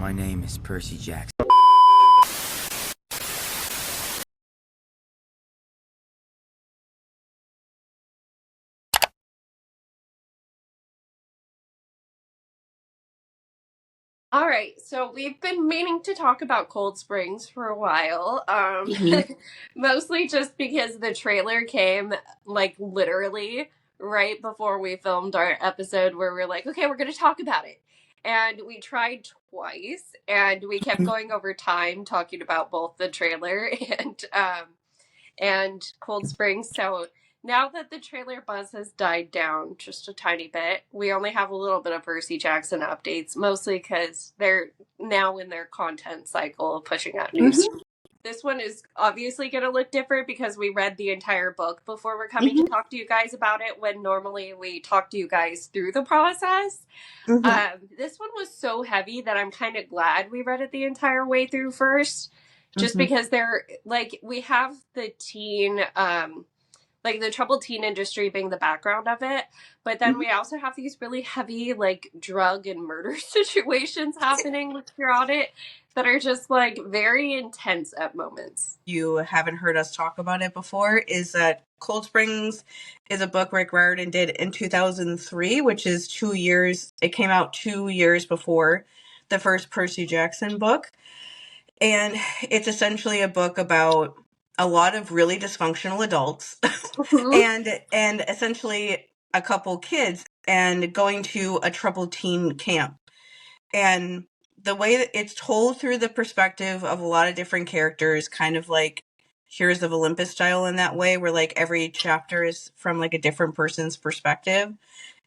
My name is Percy Jackson. All right, so we've been meaning to talk about Cold Springs for a while, mostly just because the trailer came like literally right before we filmed our episode where we're like, okay, we're going to talk about it. And we tried twice and we kept going over time talking about both the trailer and Cold Springs. So now that the trailer buzz has died down just a tiny bit, we only have a little bit of Percy Jackson updates, mostly because they're now in their content cycle of pushing out news. This one is obviously going to look different because we read the entire book before we're coming to talk to you guys about it, when normally we talk to you guys through the process. This one was so heavy that I'm kind of glad we read it the entire way through first, just because they're like, we have the teen, like the troubled teen industry being the background of it, but then we also have these really heavy like drug and murder situations happening throughout it that are just like very intense at moments. You haven't heard us talk about it before, is that Cold Springs is a book Rick Riordan did in 2003, which is 2 years. It came out 2 years before the first Percy Jackson book. And it's essentially a book about a lot of really dysfunctional adults and essentially a couple kids and going to a troubled teen camp. And the way that it's told through the perspective of a lot of different characters, kind of like Heroes of Olympus style in that way, where like every chapter is from like a different person's perspective.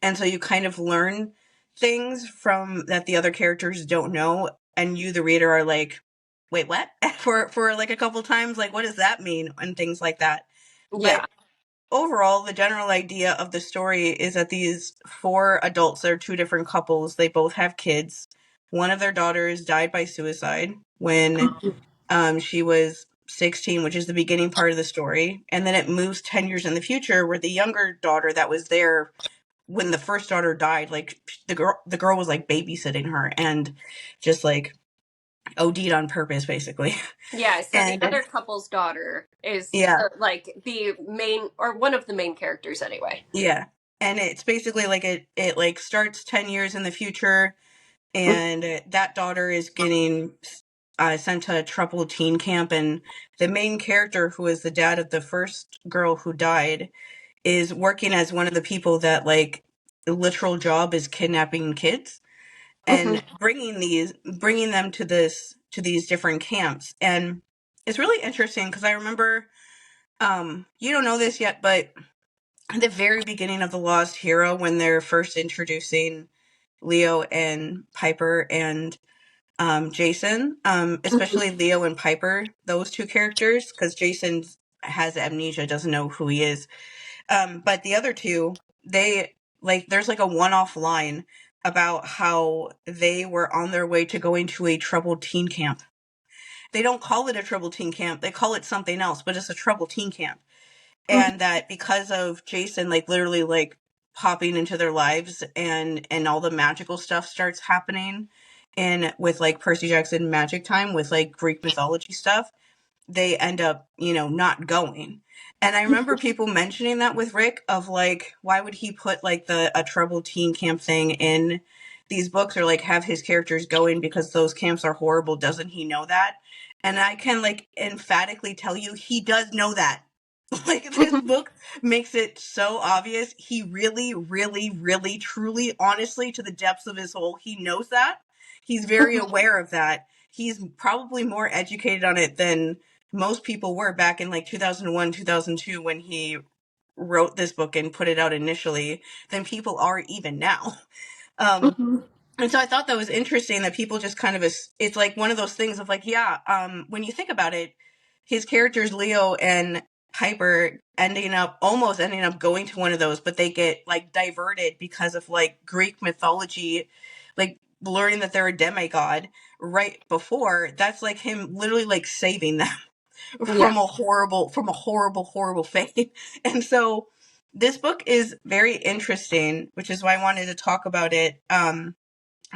And so you kind of learn things from that the other characters don't know. And you, the reader, are like, wait, what? For like a couple times, like, what does that mean? And things like that. Yeah. But overall, the general idea of the story is that these four adults, they're two different couples. They both have kids. One of their daughters died by suicide when she was 16, which is the beginning part of the story. And then it moves 10 years in the future where the younger daughter that was there when the first daughter died, like the girl was like babysitting her and just like OD'd on purpose, basically. Yeah, so And the other couple's daughter is yeah, like the main, or one of the main characters anyway. yeah. And it's basically like it like starts 10 years in the future, and that daughter is getting sent to a troubled teen camp, and the main character, who is the dad of the first girl who died, is working as one of the people that like the literal job is kidnapping kids and bringing them to these different camps. And it's really interesting because I remember, you don't know this yet, but at the very beginning of The Lost Hero, when they're first introducing Leo and Piper and Jason, especially Leo and Piper, those two characters, because Jason has amnesia, doesn't know who he is. But the other two, they like, there's like a one-off line about how they were on their way to going to a troubled teen camp. They don't call it a troubled teen camp. They call it something else, but it's a troubled teen camp. And that because of Jason, like literally like popping into their lives and all the magical stuff starts happening, and with like Percy Jackson magic time with like Greek mythology stuff, they end up, not going. And I remember people mentioning that with Rick, of like, why would he put like a troubled teen camp thing in these books, or like have his characters going because those camps are horrible? Doesn't he know that? And I can like emphatically tell you, he does know that. Like, this book makes it so obvious. He really, really, really, truly, honestly, to the depths of his soul, he knows that. He's very aware of that. He's probably more educated on it than most people were back in like 2001, 2002, when he wrote this book and put it out initially, than people are even now. And so I thought that was interesting that people just kind of, it's like one of those things of like, yeah, when you think about it, his characters, Leo and Piper, almost ending up going to one of those, but they get like diverted because of like Greek mythology, like learning that they're a demigod right before. That's like him literally like saving them from a horrible fate. And so this book is very interesting, which is why I wanted to talk about it.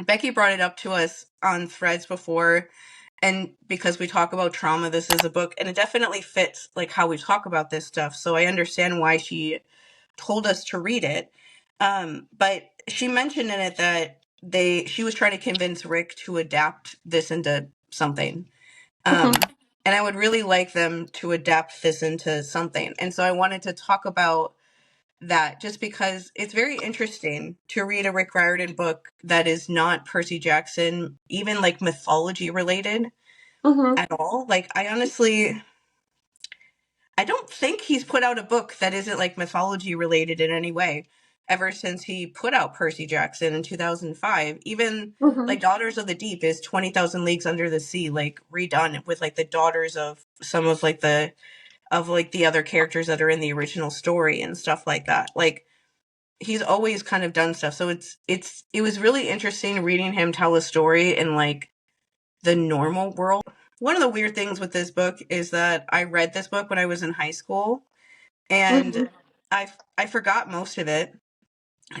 Becky brought it up to us on Threads before, and because we talk about trauma, this is a book, and it definitely fits like how we talk about this stuff. So I understand why she told us to read it. But she mentioned in it that she was trying to convince Rick to adapt this into something. Mhm. And I would really like them to adapt this into something. And so I wanted to talk about that just because it's very interesting to read a Rick Riordan book that is not Percy Jackson, even like mythology related Mhm. at all. Like, I don't think he's put out a book that isn't like mythology related in any way ever since he put out Percy Jackson in 2005. Even Mhm. like Daughters of the Deep is 20,000 Leagues Under the Sea, like redone with like the daughters of some of like the other characters that are in the original story and stuff like that. Like, he's always kind of done stuff. So it was really interesting reading him tell a story in like the normal world. One of the weird things with this book is that I read this book when I was in high school, and Mhm. I forgot most of it.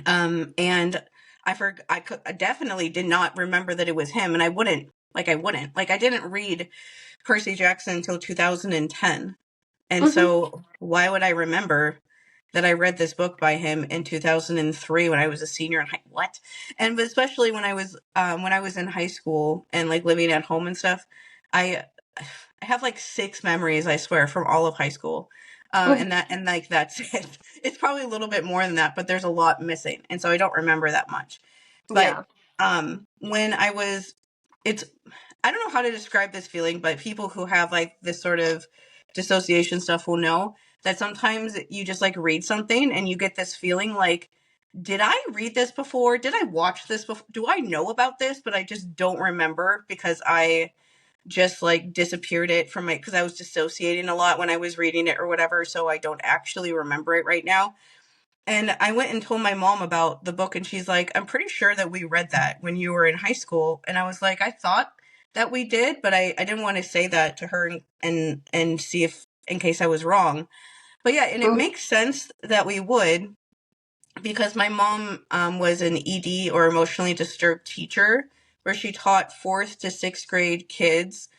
And I definitely did not remember that it was him, and I didn't read Percy Jackson until 2010. And Mhm. so why would I remember that I read this book by him in 2003 when I was a senior in what? And especially when I was in high school and like living at home and stuff, I I have like six memories, I swear, from all of high school. Mhm. And like that's it. It's probably a little bit more than that, but there's a lot missing. And so I don't remember that much. But Yeah. when I was it's I don't know how to describe this feeling, but people who have like this sort of dissociation stuff will know that sometimes you just like read something and you get this feeling like, did I read this before? Did I watch this before? Do I know about this? But I just don't remember because I just like disappeared it from my, because I was dissociating a lot when I was reading it or whatever. So I don't actually remember it right now. And I went and told my mom about the book, and she's like, I'm pretty sure that we read that when you were in high school. And I was like, I thought that we did, but I didn't want to say that to her and see if, in case I was wrong. But yeah, and it Mhm. makes sense that we would, because my mom was an ED or emotionally disturbed teacher where she taught fourth to sixth grade kids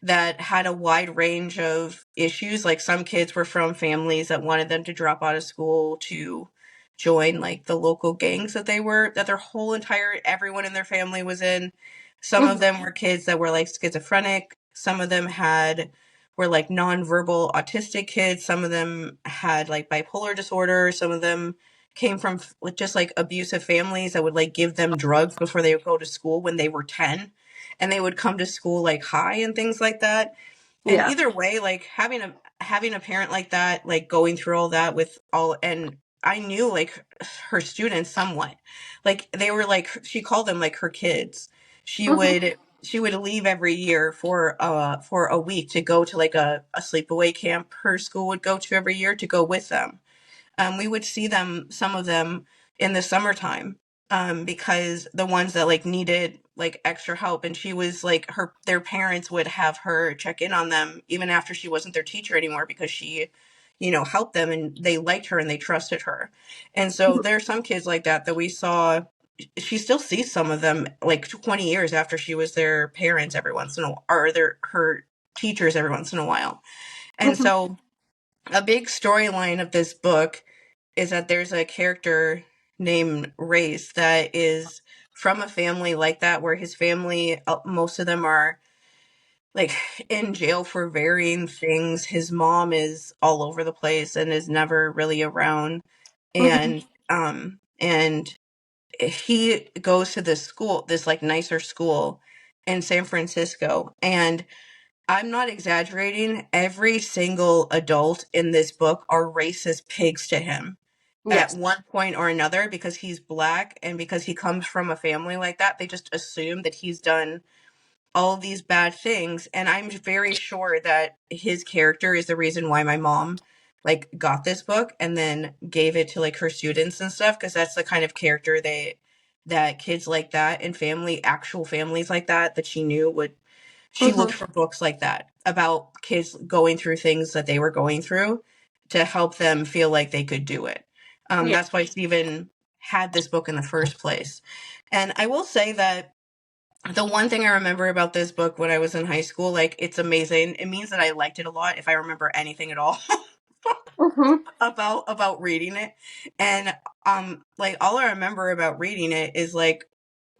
that had a wide range of issues. Like some kids were from families that wanted them to drop out of school to join like the local gangs that their whole entire everyone in their family was in. Some of Mhm. them were kids that were like schizophrenic. Some of them were like nonverbal autistic kids. Some of them had like bipolar disorder. Some of them came from just like abusive families that would like give them drugs before they would go to school when they were 10, and they would come to school like high and things like that. And Yeah. either way, like having a parent like that, like going through all that with all, and I knew like her students somewhat. Like they were like, she called them like her kids. She Mhm. would she would leave every year for a week to go to like a sleepaway camp her school would go to every year to go with them. We would see some of them in the summertime, because the ones that like needed like extra help, and she was like their parents would have her check in on them even after she wasn't their teacher anymore because she, helped them and they liked her and they trusted her. And so Mhm. there are some kids like that we saw. She still sees some of them like 20 years after she was their parents every once in a while, or her teachers every once in a while. And Mhm. so a big storyline of this book is that there's a character named Race that is from a family like that, where his family, most of them are like in jail for varying things. His mom is all over the place and is never really around. Mhm. And he goes to this like nicer school in San Francisco. And I'm not exaggerating. Every single adult in this book are racist pigs to him at Yes. one point or another, because he's black and because he comes from a family like that. They just assume that he's done all of these bad things. And I'm very sure that his character is the reason why my mom like got this book and then gave it to like her students and stuff, because that's the kind of character that kids like that and actual families like that she knew would. She looked Mhm. for books like that about kids going through things that they were going through to help them feel like they could do it. Yeah. That's why Stephen had this book in the first place. And I will say that the one thing I remember about this book when I was in high school, like, it's amazing. It means that I liked it a lot if I remember anything at all Mm-hmm. about reading it. And like, all I remember about reading it is like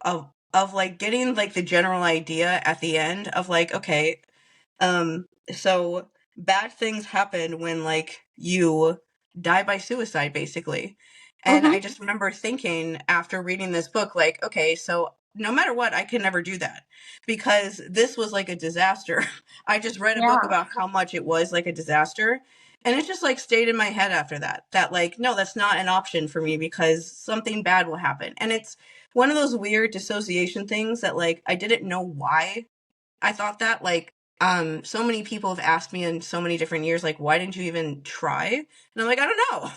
of like getting like the general idea at the end of like, okay, so bad things happen when like you die by suicide, basically. And Mm-hmm. I just remember thinking after reading this book, like, okay, so no matter what, I can never do that because this was like a disaster. I just read a book Yeah. about how much it was like a disaster. And it just like stayed in my head after that, that like, no, that's not an option for me because something bad will happen. And it's one of those weird dissociation things that like I didn't know why I thought that. Like, so many people have asked me in so many different years, like, why didn't you even try? And I'm like, I don't know.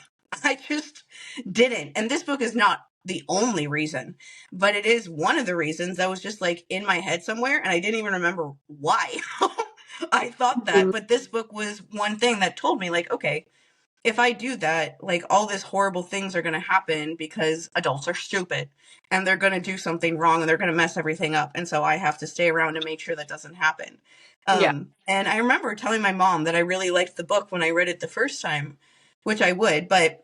I just didn't. And this book is not the only reason, but it is one of the reasons that was just like in my head somewhere, and I didn't even remember why I thought that. Mhm. But this book was one thing that told me, like, okay, if I do that, like, all these horrible things are going to happen because adults are stupid and they're going to do something wrong and they're going to mess everything up. And so I have to stay around to make sure that doesn't happen. Yeah. And I remember telling my mom that I really liked the book when I read it the first time, which I would, but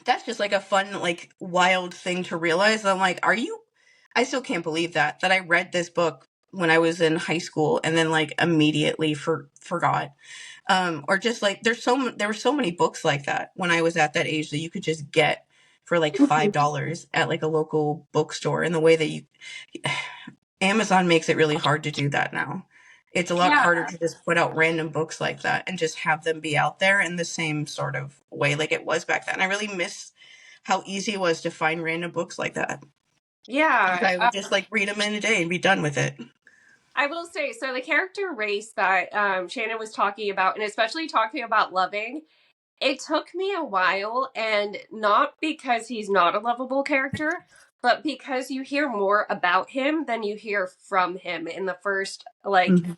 that's just like a fun, like, wild thing to realize. I'm like, I still can't believe that I read this book when I was in high school and then like immediately forgot. Or just like there were so many books like that when I was at that age that you could just get for like Mhm. $5 at like a local bookstore. And the way that you Amazon makes it really hard to do that now. It's a lot Yeah. harder to just put out random books like that and just have them be out there in the same sort of way like it was back then. I really miss how easy it was to find random books like that. Like, Yeah. I would just like read them in a day and be done with it. I will say, so the character race that Shannon was talking about, and especially talking about loving, it took me a while, and not because he's not a lovable character, but because you hear more about him than you hear from him in the first, like, Mhm.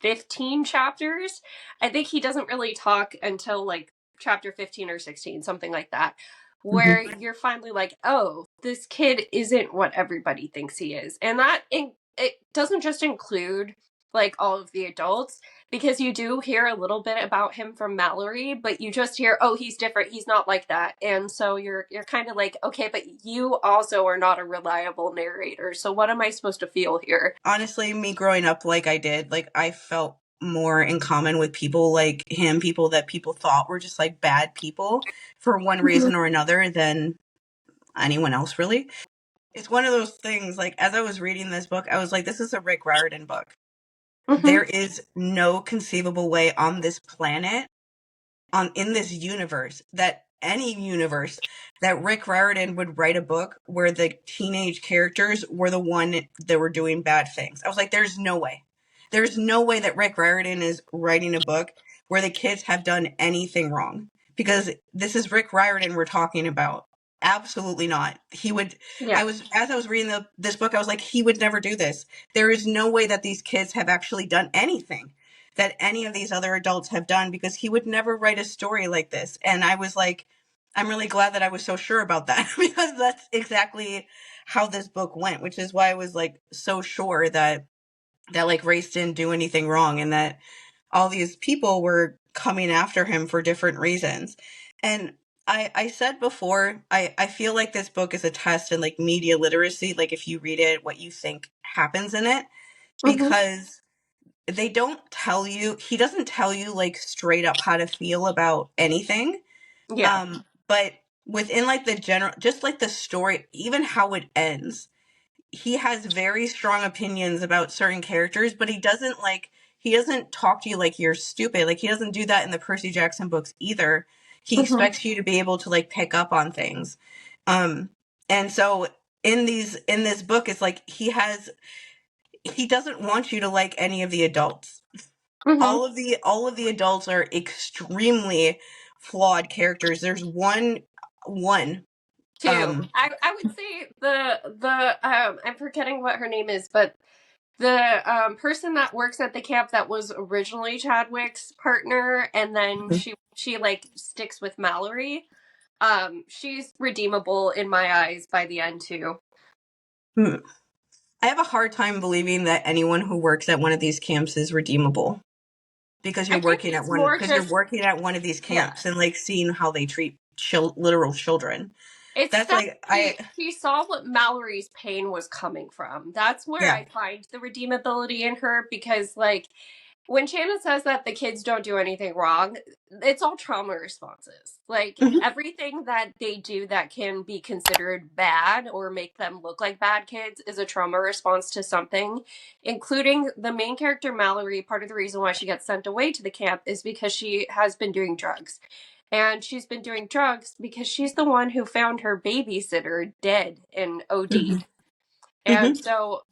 15 chapters. I think he doesn't really talk until like chapter 15 or 16, something like that, where Mhm. you're finally like, oh, this kid isn't what everybody thinks he is. And it doesn't just include like all of the adults, because you do hear a little bit about him from Mallory, but you just hear, oh, he's different, he's not like that. And so you're kind of like, okay, but you also are not a reliable narrator, so what am I supposed to feel here? Honestly, me growing up like I did, like, I felt more in common with people like him, people that people thought were just like bad people for one Mm-hmm. reason or another than anyone else, really. It's one of those things, like, as I was reading this book, I was like, this is a Rick Riordan book. Mm-hmm. There is no conceivable way on this planet, on in this universe, that any universe, that Rick Riordan would write a book where the teenage characters were the one that were doing bad things. I was like, there's no way. There's no way that Rick Riordan is writing a book where the kids have done anything wrong. Because this is Rick Riordan we're talking about. Absolutely not. He would Yeah. as I was reading this book, I was like, he would never do this. There is no way that these kids have actually done anything that any of these other adults have done, because he would never write a story like this. And I was like, I'm really glad that I was so sure about that because that's exactly how this book went, which is why I was like so sure that like race didn't do anything wrong and that all these people were coming after him for different reasons. And I said before, I feel like this book is a test in like media literacy, like if you read it, what you think happens in it, Mm-hmm. because he doesn't tell you like straight up how to feel about anything. Yeah. But within like the general, just like the story, even how it ends, he has very strong opinions about certain characters, but he doesn't talk to you like you're stupid. Like, he doesn't do that in the Percy Jackson books either. He Mm-hmm. expects you to be able to like pick up on things. Um, and so in this book, it's like he doesn't want you to like any of the adults. Mm-hmm. All of the adults are extremely flawed characters. There's one Two. um I would say the I'm forgetting what her name is, but the person that works at the camp that was originally Chadwick's partner, and then she like sticks with Mallory. She's redeemable in my eyes by the end too. Hmm. I have a hard time believing that anyone who works at one of these camps is redeemable because I think it's more you're just, working at one of these yeah. camps and like seeing how they treat literal children. It's That's that like I she saw what Mallory's pain was coming from. That's where yeah. I find the redeemability in her, because, like, when Shannon says that the kids don't do anything wrong, it's all trauma responses. Like, Mhm. everything that they do that can be considered bad or make them look like bad kids is a trauma response to something, including the main character, Mallory. Part of the reason why she gets sent away to the camp is because she has been doing drugs. And she's been doing drugs because she's the one who found her babysitter dead and Mhm. OD'd. And Mhm. so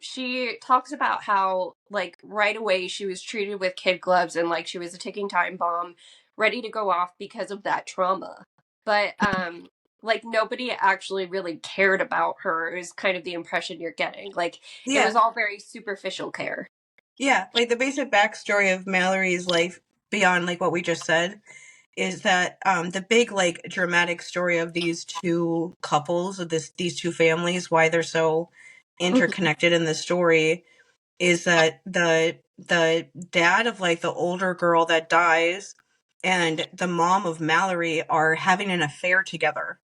she talks about how, like, right away she was treated with kid gloves and like she was a ticking time bomb ready to go off because of that trauma. But like, nobody actually really cared about her, is kind of the impression you're getting. Like, it was Yeah. all very superficial care. Yeah, like the basic backstory of Mallory's life beyond like what we just said is that the big like dramatic story of these two couples of these two families, why they're so Mhm. interconnected in the story, is that the dad of like the older girl that dies and the mom of Mallory are having an affair together.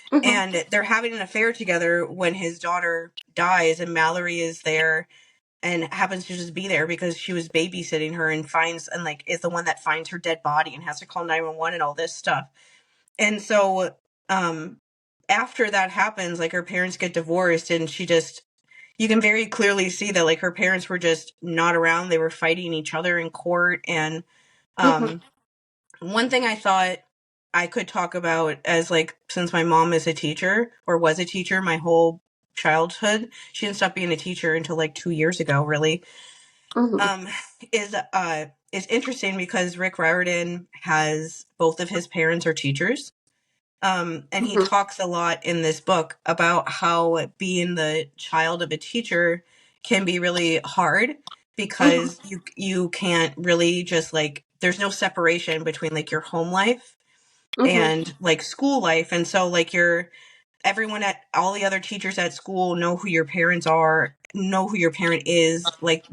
Mhm. And they're having an affair together when his daughter dies, and Mallory is there and happens to just be there because she was babysitting her and finds and like is the one that finds her dead body and has to call 911 and all this stuff. And so um after that happens, like her parents get divorced and she just you can very clearly see that like her parents were just not around. They were fighting each other in court. And Mhm. um one thing I thought I could talk about, as like since my mom is a teacher or was a teacher my whole childhood, she didn't stop being a teacher until like 2 years ago really, Mhm. um is interesting because Rick Riordan has both of his parents are teachers. And he Mhm. talks a lot in this book about how being the child of a teacher can be really hard Mhm. because you can't really just like there's no separation between like your home life Mhm. and like school life. And so like you're everyone at all the other teachers at school know who your parents are, know who your parent is, like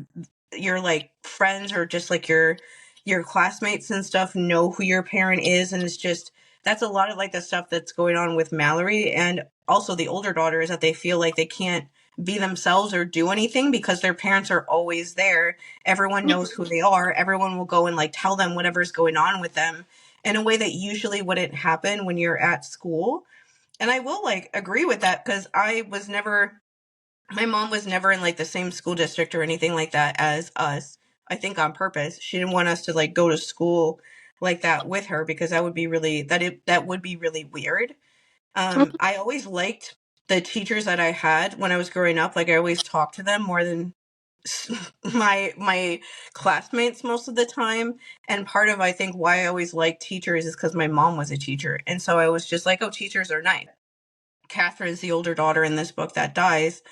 your like friends or just like your classmates and stuff know who your parent is. And it's just that's a lot of like the stuff that's going on with Mallory and also the older daughter, is that they feel like they can't be themselves or do anything because their parents are always there. Everyone knows who they are. Everyone will go and like tell them whatever's going on with them in a way that usually wouldn't happen when you're at school. And I will like agree with that because I was never my mom was never in like the same school district or anything like that as us. I think on purpose. She didn't want us to like go to school like that with her because that would be really that would be really weird. Mhm. I always liked the teachers that I had when I was growing up. Like I always talked to them more than my classmates most of the time. And part of I think why I always liked teachers is because my mom was a teacher, and so I was just like, oh, teachers are nice. Catherine's the older daughter in this book that dies.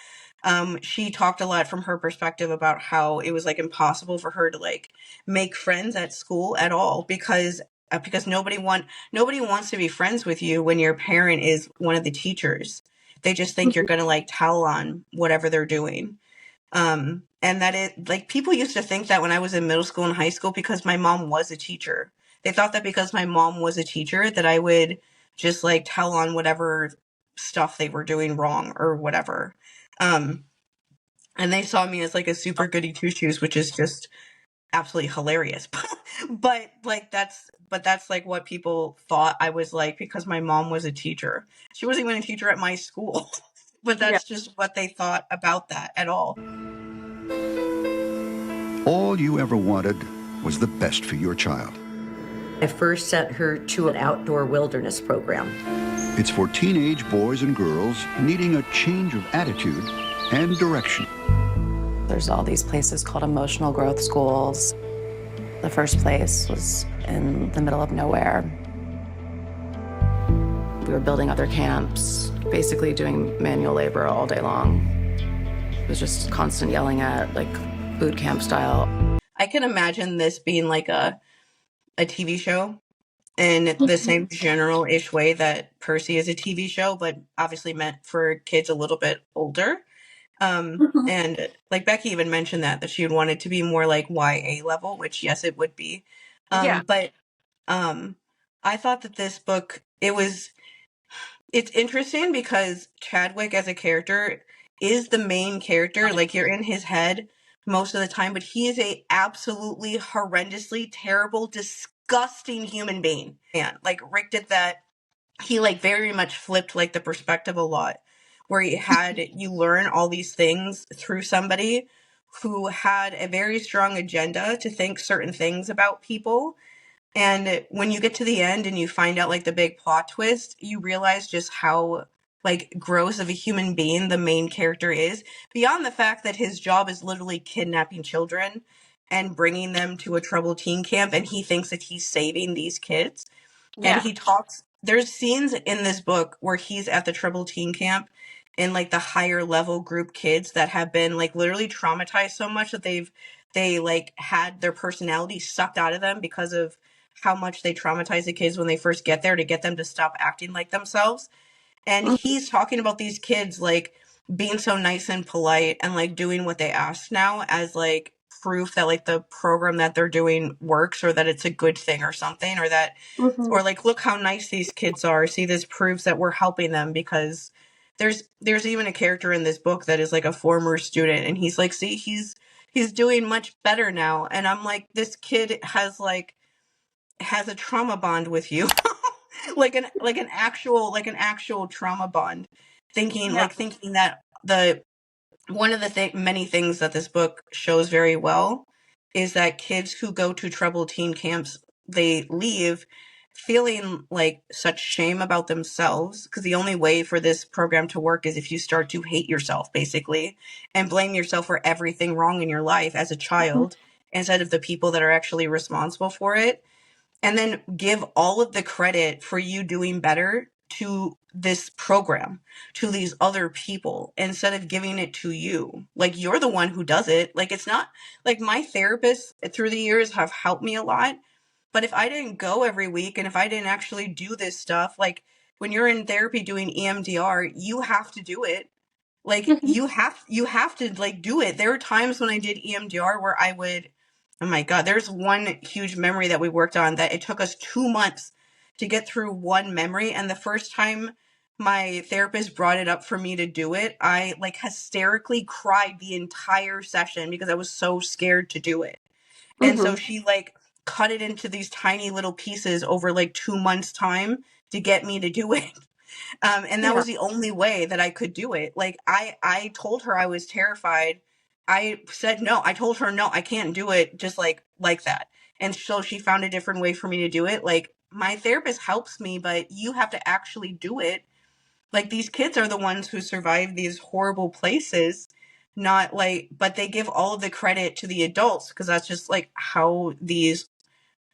She talked a lot from her perspective about how it was like impossible for her to like make friends at school at all because nobody wants to be friends with you when your parent is one of the teachers. They just think you're Mhm. gonna like tell on whatever they're doing. And that it like people used to think that when I was in middle school and high school because my mom was a teacher. They thought that because my mom was a teacher that I would just like tell on whatever stuff they were doing wrong or whatever. Um, and they saw me as like a super goody two shoes, which is just absolutely hilarious. But that's like what people thought I was like because my mom was a teacher. She wasn't even a teacher at my school, but Yeah. that's just what they thought about that at all. All you ever wanted was the best for your child. I first sent her to an outdoor wilderness program. It's for teenage boys and girls needing a change of attitude and direction. There's all these places called emotional growth schools. The first place was in the middle of nowhere. We were building other camps, basically doing manual labor all day long. It was just constant yelling at, like, boot camp style. I can imagine this being like a TV show in the same general-ish way that Percy is a TV show, but obviously meant for kids a little bit older. Mhm. And like Becky even mentioned that she would want it to be more like YA level, which yes, it would be. Yeah. But I thought that this book, it's interesting because Chadwick as a character is the main character. Like you're in his head most of the time, but he is a absolutely horrendously terrible, disgusting human being. And like Rick did that. He like very much flipped like the perspective a lot, where he had you learn all these things through somebody who had a very strong agenda to think certain things about people. And when you get to the end and you find out like the big plot twist, you realize just how like gross of a human being the main character is, beyond the fact that his job is literally kidnapping children and bringing them to a troubled teen camp, and he thinks that he's saving these kids. And Yeah. he talks, there's scenes in this book where he's at the troubled teen camp and like the higher level group kids that have been like literally traumatized so much that they like had their personality sucked out of them because of how much they traumatize the kids when they first get there to get them to stop acting like themselves. And Mhm. he's talking about these kids like being so nice and polite and like doing what they ask now as like proof that like the program that they're doing works, or that it's a good thing or something, or that, Mhm. or like, look how nice these kids are. See, this proves that we're helping them. Because there's even a character in this book that is like a former student, and he's like, see, he's doing much better now. And I'm like, this kid has a trauma bond with you. Like an actual trauma bond, Yeah. thinking that the one of the many things that this book shows very well is that kids who go to troubled teen camps, they leave feeling like such shame about themselves, because the only way for this program to work is if you start to hate yourself, basically, and blame yourself for everything wrong in your life as a Mhm. child instead of the people that are actually responsible for it, and then give all of the credit for you doing better to this program, to these other people, instead of giving it to you. Like, you're the one who does it. Like, it's not like my therapists through the years have helped me a lot. But if I didn't go every week and if I didn't actually do this stuff, like when you're in therapy doing EMDR, you have to do it. Like Mhm. you have to like do it. There were times when I did EMDR where I would, oh my God, there's one huge memory that we worked on that it took us 2 months to get through one memory. And the first time my therapist brought it up for me to do it, I like hysterically cried the entire session because I was so scared to do it. And so Mhm. she like cut it into these tiny little pieces over like 2 months time to get me to do it. And that Yeah. was the only way that I could do it. Like I told her I was terrified. I said no. I told her no, I can't do it just like that. And so she found a different way for me to do it. Like, my therapist helps me, but you have to actually do it. Like, these kids are the ones who survive these horrible places, not like, but they give all of the credit to the adults because that's just like how these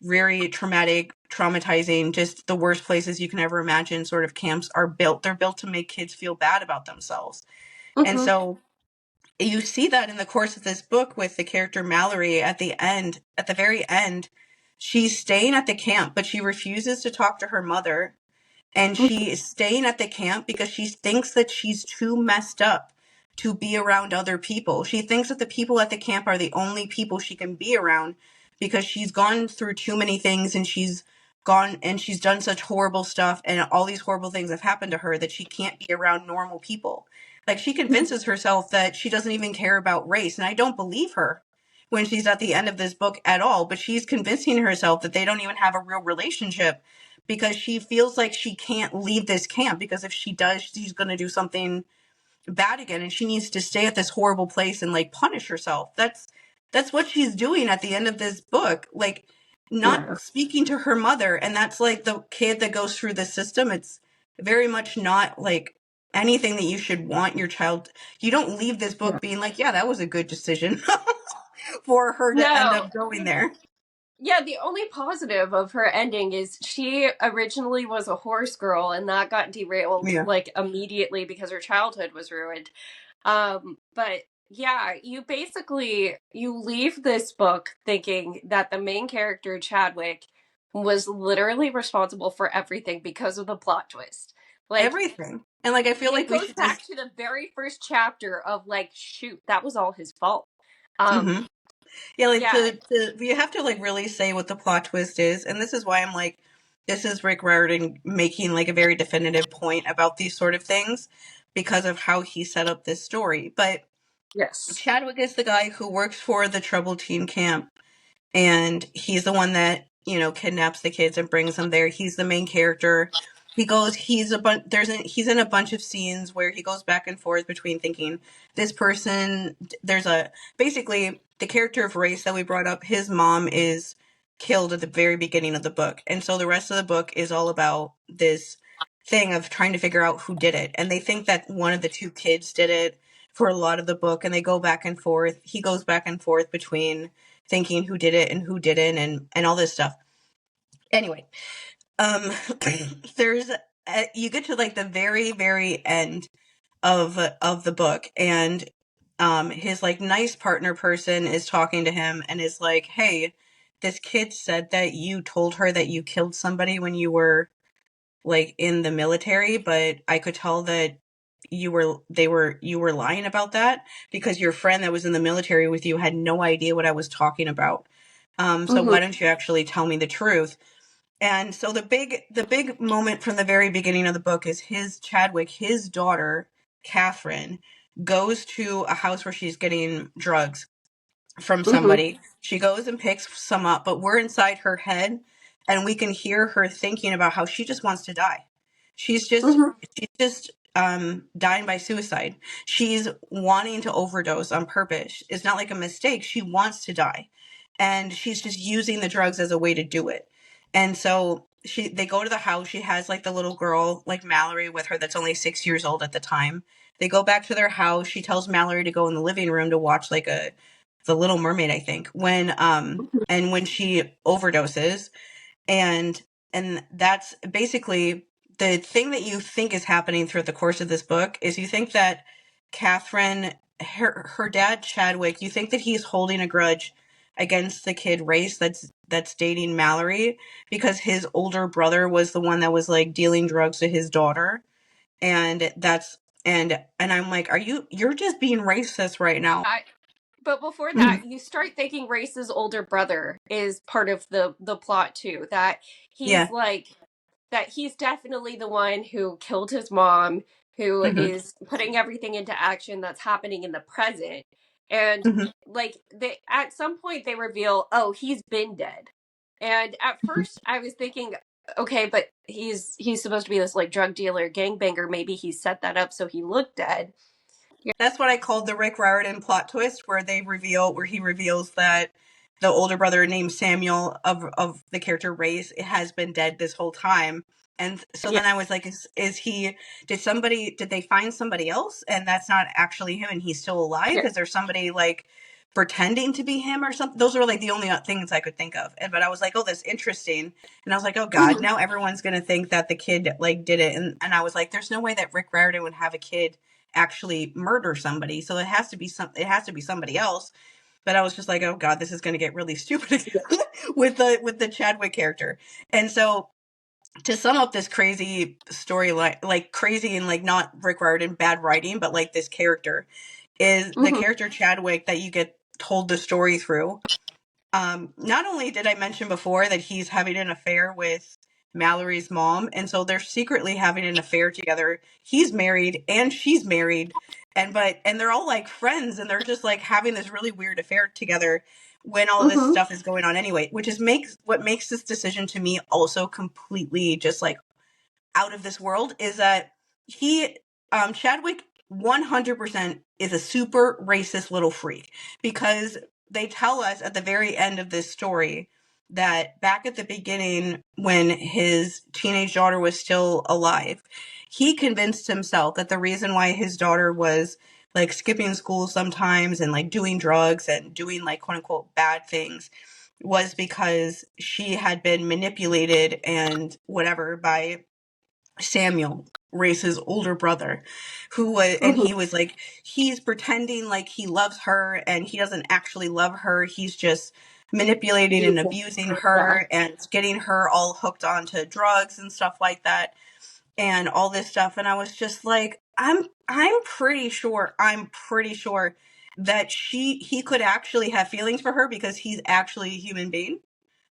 very traumatic, traumatizing, just the worst places you can ever imagine sort of camps are built. They're built to make kids feel bad about themselves. And Mhm. so you see that in the course of this book with the character Mallory at the end, at the very end, she's staying at the camp, but she refuses to talk to her mother. And Mhm. she is staying at the camp because she thinks that she's too messed up to be around other people. She thinks that the people at the camp are the only people she can be around because she's gone through too many things, and she's gone and she's done such horrible stuff, and all these horrible things have happened to her that she can't be around normal people. Like, she convinces herself that she doesn't even care about race, and I don't believe her when she's at the end of this book at all, but she's convincing herself that they don't even have a real relationship because she feels like she can't leave this camp, because if she does, she's going to do something bad again, and she needs to stay at this horrible place and like punish herself. That's what she's doing at the end of this book, like not Yeah. speaking to her mother. And that's like the kid that goes through the system. It's very much not like anything that you should want your child. You don't leave this Yeah. book being like, yeah, that was a good decision for her to end No. up going there. Yeah, the only positive of her ending is she originally was a horse girl, and that got derailed Yeah. like immediately because her childhood was ruined. But yeah, you leave this book thinking that the main character, Chadwick, was literally responsible for everything because of the plot twist. Like, Everything. And like I feel like It we goes should back just to the very first chapter of like, shoot, that was all his fault. Um, yeah, like yeah, you have to like really say what the plot twist is, and this is why I'm like, this is Rick Riordan making like a very definitive point about these sort of things because of how he set up this story. But yes. Chadwick is the guy who works for the troubled teen camp, and he's the one that kidnaps the kids and brings them there. He's the main character. He's in a bunch of scenes where he goes back and forth between thinking this person. There's a basically the character of Race that we brought up. His mom is killed at the very beginning of the book, and so the rest of the book is all about this thing of trying to figure out who did it. And they think that one of the two kids did it for a lot of the book, and they go back and forth. He goes back and forth between thinking who did it and who didn't, and all this stuff. Anyway, there's you get to like the very very end of the book, and his like nice partner person is talking to him and is like, hey, this kid said that you told her that you killed somebody when you were like in the military, but I could tell that you were lying about that because your friend that was in the military with you had no idea what I was talking about. So Mm-hmm. why don't you actually tell me the truth? And so the big moment from the very beginning of the book is Chadwick, his daughter, Catherine, goes to a house where she's getting drugs from Mm-hmm. somebody. She goes and picks some up, but we're inside her head and we can hear her thinking about how she just wants to die. Mm-hmm. She's just dying by suicide. She's wanting to overdose on purpose. It's not like a mistake. She wants to die. And she's just using the drugs as a way to do it. And so they go to the house. She has like the little girl, like Mallory, with her that's only 6 years old at the time. They go back to their house. She tells Mallory to go in the living room to watch like the Little Mermaid, I think, when she overdoses, and that's basically the thing that you think is happening throughout the course of this book is you think that Catherine, her dad Chadwick, you think that he's holding a grudge against the kid Race that's dating Mallory because his older brother was the one that was like dealing drugs to his daughter, and that's and I'm like, you're just being racist right now. But before that, you start thinking Race's older brother is part of the plot too. That he's Yeah. like that he's definitely the one who killed his mom, who hmm is putting everything into action that's happening in the present. And hmm like they at some point they reveal, oh, he's been dead. And at first I was thinking, okay, but he's supposed to be this like drug dealer, gangbanger. Maybe he set that up so he looked dead. That's what I called the Rick Riordan plot twist, where he reveals that the older brother named Samuel of the character Race has been dead this whole time. And so Yeah. then I was like, did they find somebody else and that's not actually him and he's still alive? Yeah. Is there somebody like pretending to be him or something? Those were like the only things I could think of. But I was like, oh, that's interesting. And I was like, oh God, now everyone's going to think that the kid like did it. And I was like, there's no way that Rick Riordan would have a kid actually murder somebody. So it has to be somebody else. But I was just like, oh God, this is going to get really stupid with the Chadwick character. And so to sum up this crazy story, like crazy and like not Rick Riordan bad writing, but like this character is the character Chadwick that you get told the story through. Not only did I mention before that he's having an affair with Mallory's mom, and so they're secretly having an affair together. He's married and she's married, and they're all like friends, and they're just like having this really weird affair together when all this stuff is going on anyway, which is what makes this decision to me also completely just like out of this world is that Chadwick 100% is a super racist little freak because they tell us at the very end of this story that back at the beginning when his teenage daughter was still alive, he convinced himself that the reason why his daughter was like skipping school sometimes and like doing drugs and doing like quote unquote bad things was because she had been manipulated and whatever by Samuel, Race's older brother, and he was like, he's pretending like he loves her and he doesn't actually love her. He's just manipulating and abusing Yeah. her and getting her all hooked onto drugs and stuff like that. and all this stuff. And I was just like, I'm pretty sure that he could actually have feelings for her because he's actually a human being.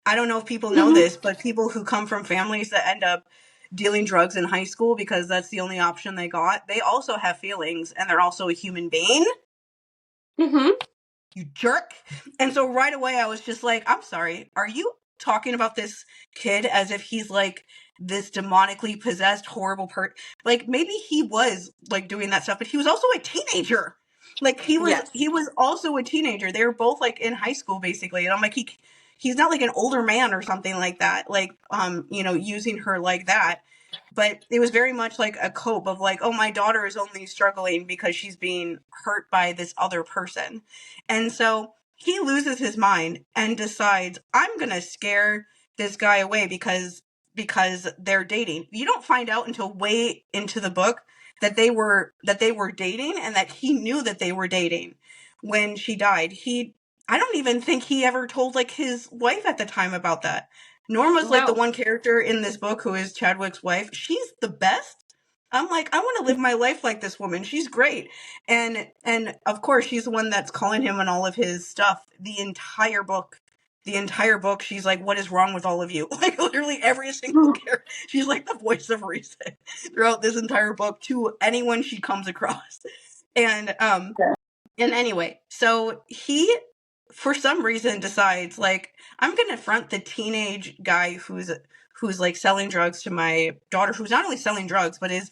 I don't know if people know Mhm. this, but people who come from families that end up dealing drugs in high school because that's the only option they got, they also have feelings and they're also a human being. Mhm. You jerk. And so right away I was just like, I'm sorry, are you talking about this kid as if he's like this demonically possessed horrible like maybe he was like doing that stuff, but he was also a teenager. Like Yes. he was also a teenager. They were both like in high school basically. And I'm like, he's not like an older man or something like that, like using her like that. But it was very much like a cope of like, oh, my daughter is only struggling because she's being hurt by this other person. And so he loses his mind and decides, I'm going to scare this guy away because they're dating. You don't find out until way into the book that they were dating and that he knew that they were dating when she died. I don't even think he ever told like his wife at the time about that. Norma's like the No. one character in this book who is Chadwick's wife. She's the best. I'm like, I want to live my life like this woman. She's great. And of course she's the one that's calling him on all of his stuff. The entire book, she's like, what is wrong with all of you? Like literally every single character. She's like the voice of reason throughout this entire book to anyone she comes across. And anyway, so he for some reason decides like, I'm gonna front the teenage guy who's like selling drugs to my daughter, who's not only selling drugs but is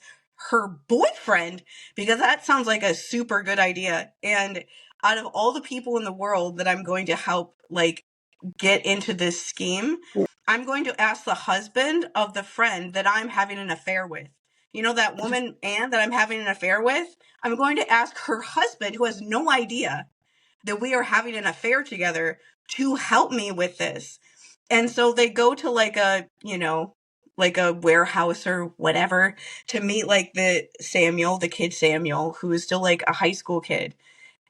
her boyfriend, because that sounds like a super good idea. And out of all the people in the world that I'm going to help like get into this scheme, I'm going to ask the husband of the friend that I'm having an affair with. You know, that woman, Anne, that I'm having an affair with? I'm going to ask her husband, who has no idea that we are having an affair together, to help me with this. And so they go to like a, like a warehouse or whatever to meet like the kid Samuel, who is still like a high school kid.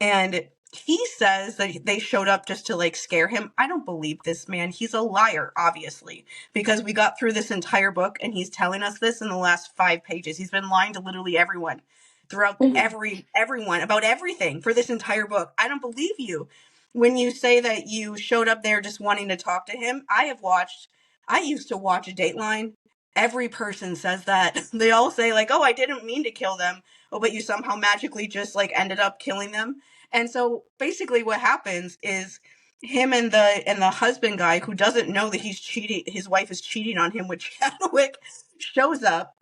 And he says that they showed up just to like scare him. I don't believe this man. He's a liar, obviously, because we got through this entire book and he's telling us this in the last 5 pages. He's been lying to literally everyone throughout everyone about everything for this entire book. I don't believe you when you say that you showed up there just wanting to talk to him. I used to watch Dateline. Every person says that. They all say like, oh, I didn't mean to kill them. Oh, but you somehow magically just like ended up killing them. And so basically what happens is him and the husband guy, who doesn't know that his wife is cheating on him with Chadwick, shows up.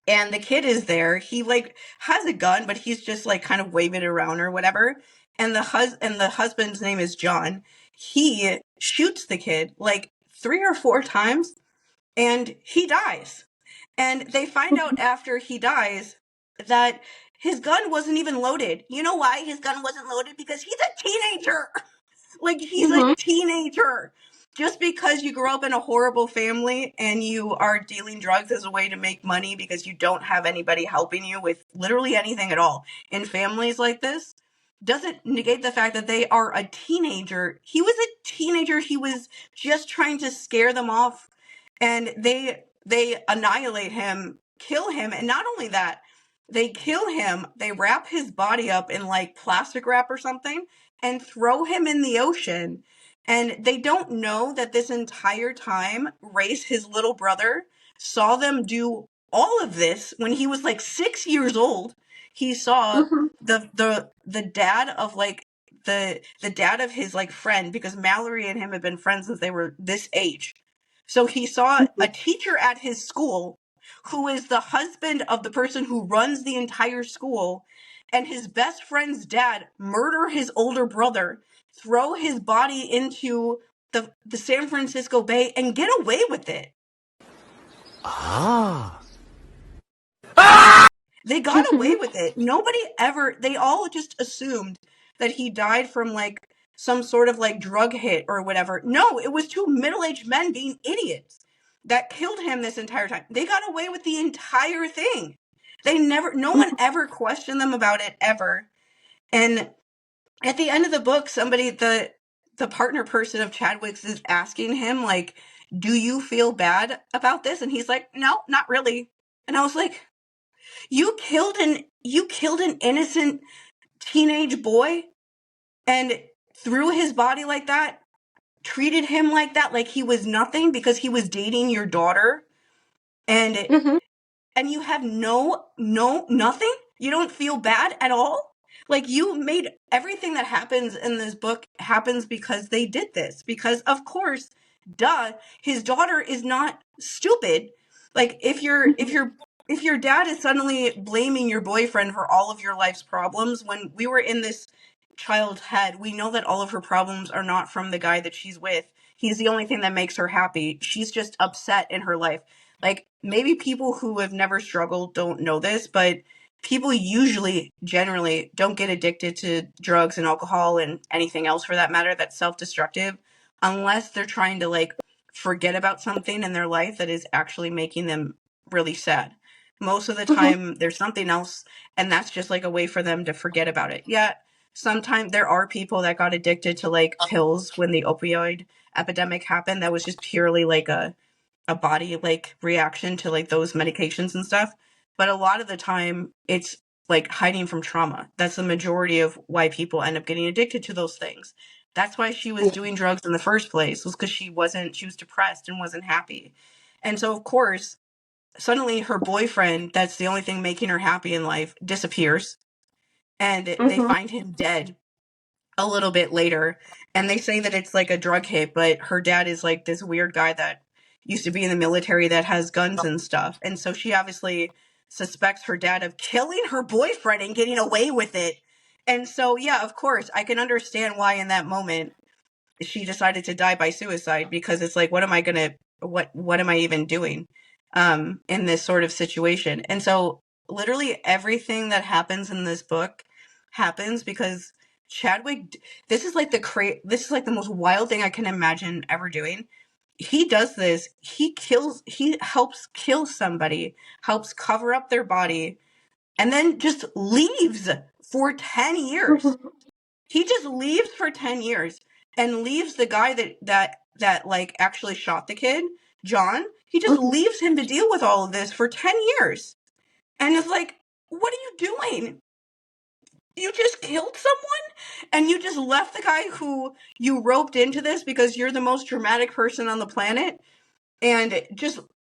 And the kid is there. He like has a gun, but he's just like kind of waving it around or whatever. And the husband's name is John. He shoots the kid like 3 or 4 times and he dies. And they find out after he dies that his gun wasn't even loaded. You know why his gun wasn't loaded? Because he's a teenager. Like, he's a teenager. Just because you grew up in a horrible family and you are dealing drugs as a way to make money because you don't have anybody helping you with literally anything at all in families like this, doesn't negate the fact that they are a teenager. He was a teenager. He was just trying to scare them off. And they annihilate him, kill him. And not only that, they kill him. They wrap his body up in like plastic wrap or something and throw him in the ocean. And they don't know that this entire time, Race, his little brother, saw them do all of this when he was like 6 years old. He saw the dad of like the dad of his like friend, because Mallory and him have been friends since they were this age. So he saw a teacher at his school who is the husband of the person who runs the entire school, and his best friend's dad murder his older brother, throw his body into the San Francisco Bay, and get away with it. They got away with it. They all just assumed that he died from like some sort of like drug hit or whatever. No, it was 2 middle-aged men being idiots that killed him this entire time. They got away with the entire thing. No one ever questioned them about it ever. And at the end of the book, the partner person of Chadwick's is asking him like, do you feel bad about this? And he's like, no, not really. And I was like, you killed an innocent teenage boy and threw his body like that, treated him like that, like he was nothing because he was dating your daughter, and Mm-hmm. and you have nothing? You don't feel bad at all? Like, you made everything that happens in this book happens because they did this. Because, of course, duh, his daughter is not stupid. Like, if your dad is suddenly blaming your boyfriend for all of your life's problems, when we were in this child's head, we know that all of her problems are not from the guy that she's with. He's the only thing that makes her happy. She's just upset in her life. Like, maybe people who have never struggled don't know this, but people usually, generally, don't get addicted to drugs and alcohol and anything else for that matter that's self-destructive unless they're trying to, like, forget about something in their life that is actually making them really sad. Most of the time, there's something else, and that's just, like, a way for them to forget about it. Yeah, sometimes there are people that got addicted to, like, pills when the opioid epidemic happened. That was just purely, like, a body like reaction to like those medications and stuff. But a lot of the time it's like hiding from trauma. That's the majority of why people end up getting addicted to those things. That's why she was doing drugs in the first place, was because she was depressed and wasn't happy. And so of course, suddenly her boyfriend, that's the only thing making her happy in life, disappears, and they find him dead a little bit later, and they say that it's like a drug hit, but her dad is like this weird guy that used to be in the military that has guns and stuff. And so she obviously suspects her dad of killing her boyfriend and getting away with it. And so, yeah, of course, I can understand why in that moment she decided to die by suicide, because it's like, what am I even doing in this sort of situation? And so literally everything that happens in this book happens because Chadwick, this is like the most wild thing I can imagine ever doing. He does this, he helps kill somebody, helps cover up their body, and then just leaves for 10 years. He just leaves for 10 years and leaves the guy that like actually shot the kid, John. He just leaves him to deal with all of this for 10 years. And it's like, what are you doing? You just killed someone and you just left the guy who you roped into this because you're the most dramatic person on the planet, and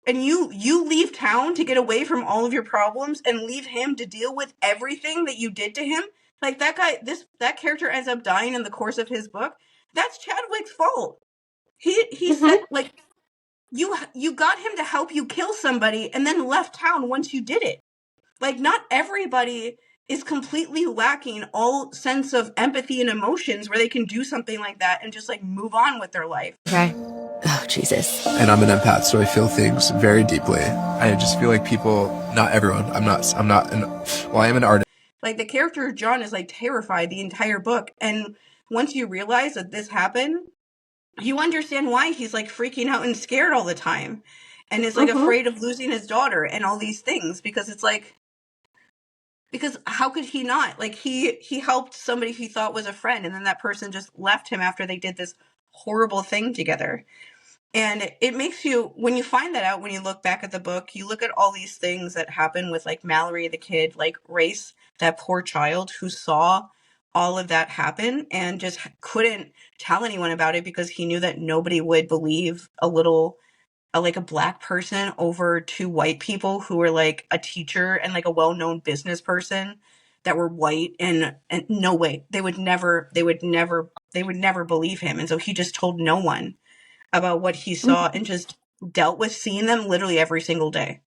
you leave town to get away from all of your problems and leave him to deal with everything that you did to him. Like, that guy, that character ends up dying in the course of his book. That's Chadwick's fault. He said, like, you got him to help you kill somebody and then left town once you did it. Like, not everybody is completely lacking all sense of empathy and emotions where they can do something like that and just like move on with their life. Okay. Oh, Jesus. And I'm an empath, so I feel things very deeply. I just feel like people, not everyone, I am an artist. Like, the character of John is like terrified the entire book. And once you realize that this happened, you understand why he's like freaking out and scared all the time. And is like afraid of losing his daughter and all these things, because it's like, because how could he not? Like, he helped somebody he thought was a friend, and then that person just left him after they did this horrible thing together. And it makes you, when you find that out, when you look back at the book, you look at all these things that happen with like Mallory the kid, like Race, that poor child who saw all of that happen and just couldn't tell anyone about it because he knew that nobody would believe like a black person over two white people who were like a teacher and like a well-known business person that were white, and no way, they would never believe him. And so he just told no one about what he saw and just dealt with seeing them literally every single day.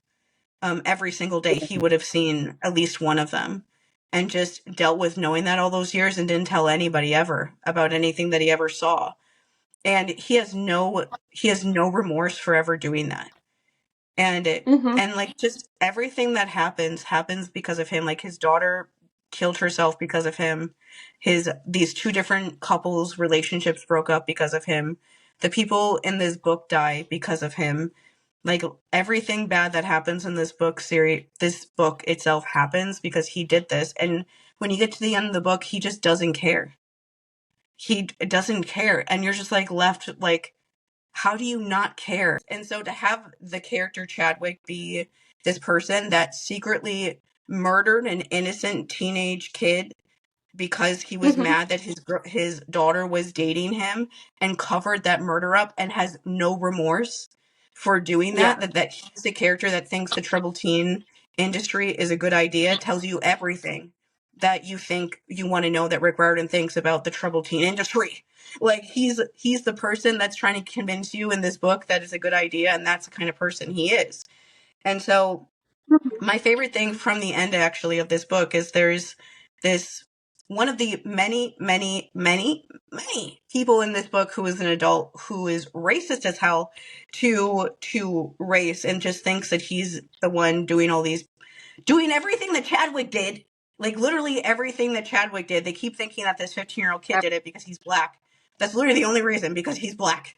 Every single day he would have seen at least one of them, and just dealt with knowing that all those years and didn't tell anybody ever about anything that he ever saw. And he has no remorse for ever doing that. And and like, just everything that happens because of him. Like, his daughter killed herself because of him. These two different couples' relationships broke up because of him. The people in this book die because of him. Like, everything bad that happens in this book itself happens because he did this. And when you get to the end of the book, he just doesn't care. He doesn't care. And you're just like left like, how do you not care? And so to have the character Chadwick be this person that secretly murdered an innocent teenage kid because he was mad that his daughter was dating him, and covered that murder up and has no remorse for doing that. Yeah. That he's the character that thinks the troubled teen industry is a good idea, tells you everything that you think you want to know that Rick Riordan thinks about the troubled teen industry. Like he's the person that's trying to convince you in this book that it's a good idea, and that's the kind of person he is. And so my favorite thing from the end actually of this book is there's this one of the many people in this book who is an adult who is racist as hell to race, and just thinks that he's the one doing everything that Chadwick did, like literally everything that Chadwick did. They keep thinking that this 15-year-old kid did it because he's black. That's literally the only reason, because he's black.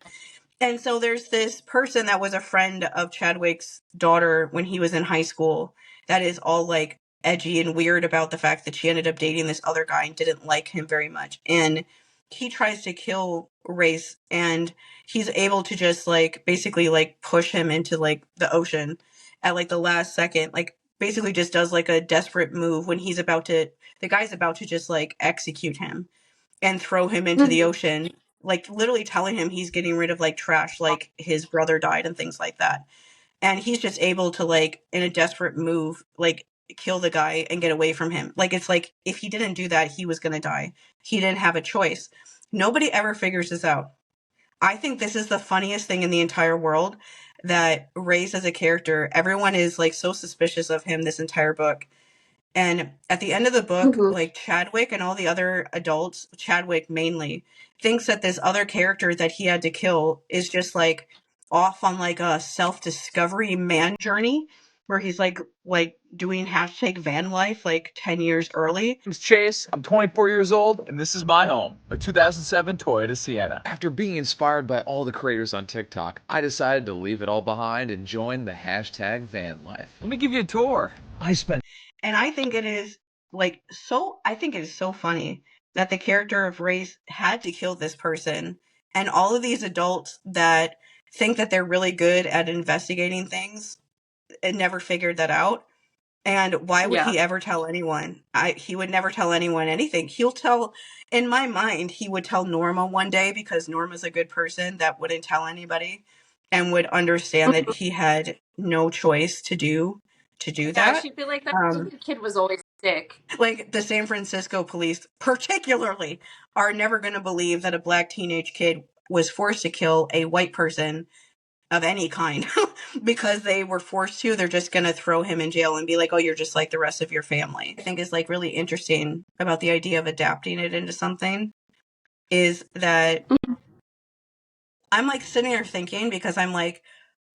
And so there's this person that was a friend of Chadwick's daughter when he was in high school that is all like edgy and weird about the fact that she ended up dating this other guy and didn't like him very much. And he tries to kill Race, and he's able to just like basically like push him into like the ocean at like the last second, like basically just does like a desperate move when the guy's about to just like execute him and throw him into the ocean, like literally telling him he's getting rid of like trash, like his brother died and things like that. And he's just able to like, in a desperate move, like kill the guy and get away from him. Like, it's like, if he didn't do that, he was going to die. He didn't have a choice. Nobody ever figures this out. I think this is the funniest thing in the entire world, that Ray's as a character, everyone is like so suspicious of him this entire book. And at the end of the book, like Chadwick and all the other adults, Chadwick mainly, thinks that this other character that he had to kill is just like off on like a self-discovery man journey, where he's like doing hashtag van life like 10 years early. name's Chase. I'm 24 years old, and this is my home, a 2007 Toyota Sienna. After being inspired by all the creators on TikTok, I decided to leave it all behind and join the hashtag van life. Let me give you a tour. And I think it is so funny that the character of Race had to kill this person, and all of these adults that think that they're really good at investigating things and never figured that out. And why would he ever tell anyone? He would never tell anyone anything. In my mind, he would tell Norma one day, because Norma's a good person that wouldn't tell anybody and would understand that he had no choice to do that. Yeah, she'd be like, that kid was always sick. Like, the San Francisco police, particularly, are never going to believe that a black teenage kid was forced to kill a white person of any kind because they were forced to. They're just going to throw him in jail and be like, oh, you're just like the rest of your family. I think is like really interesting about the idea of adapting it into something is that I'm like sitting there thinking, because I'm like,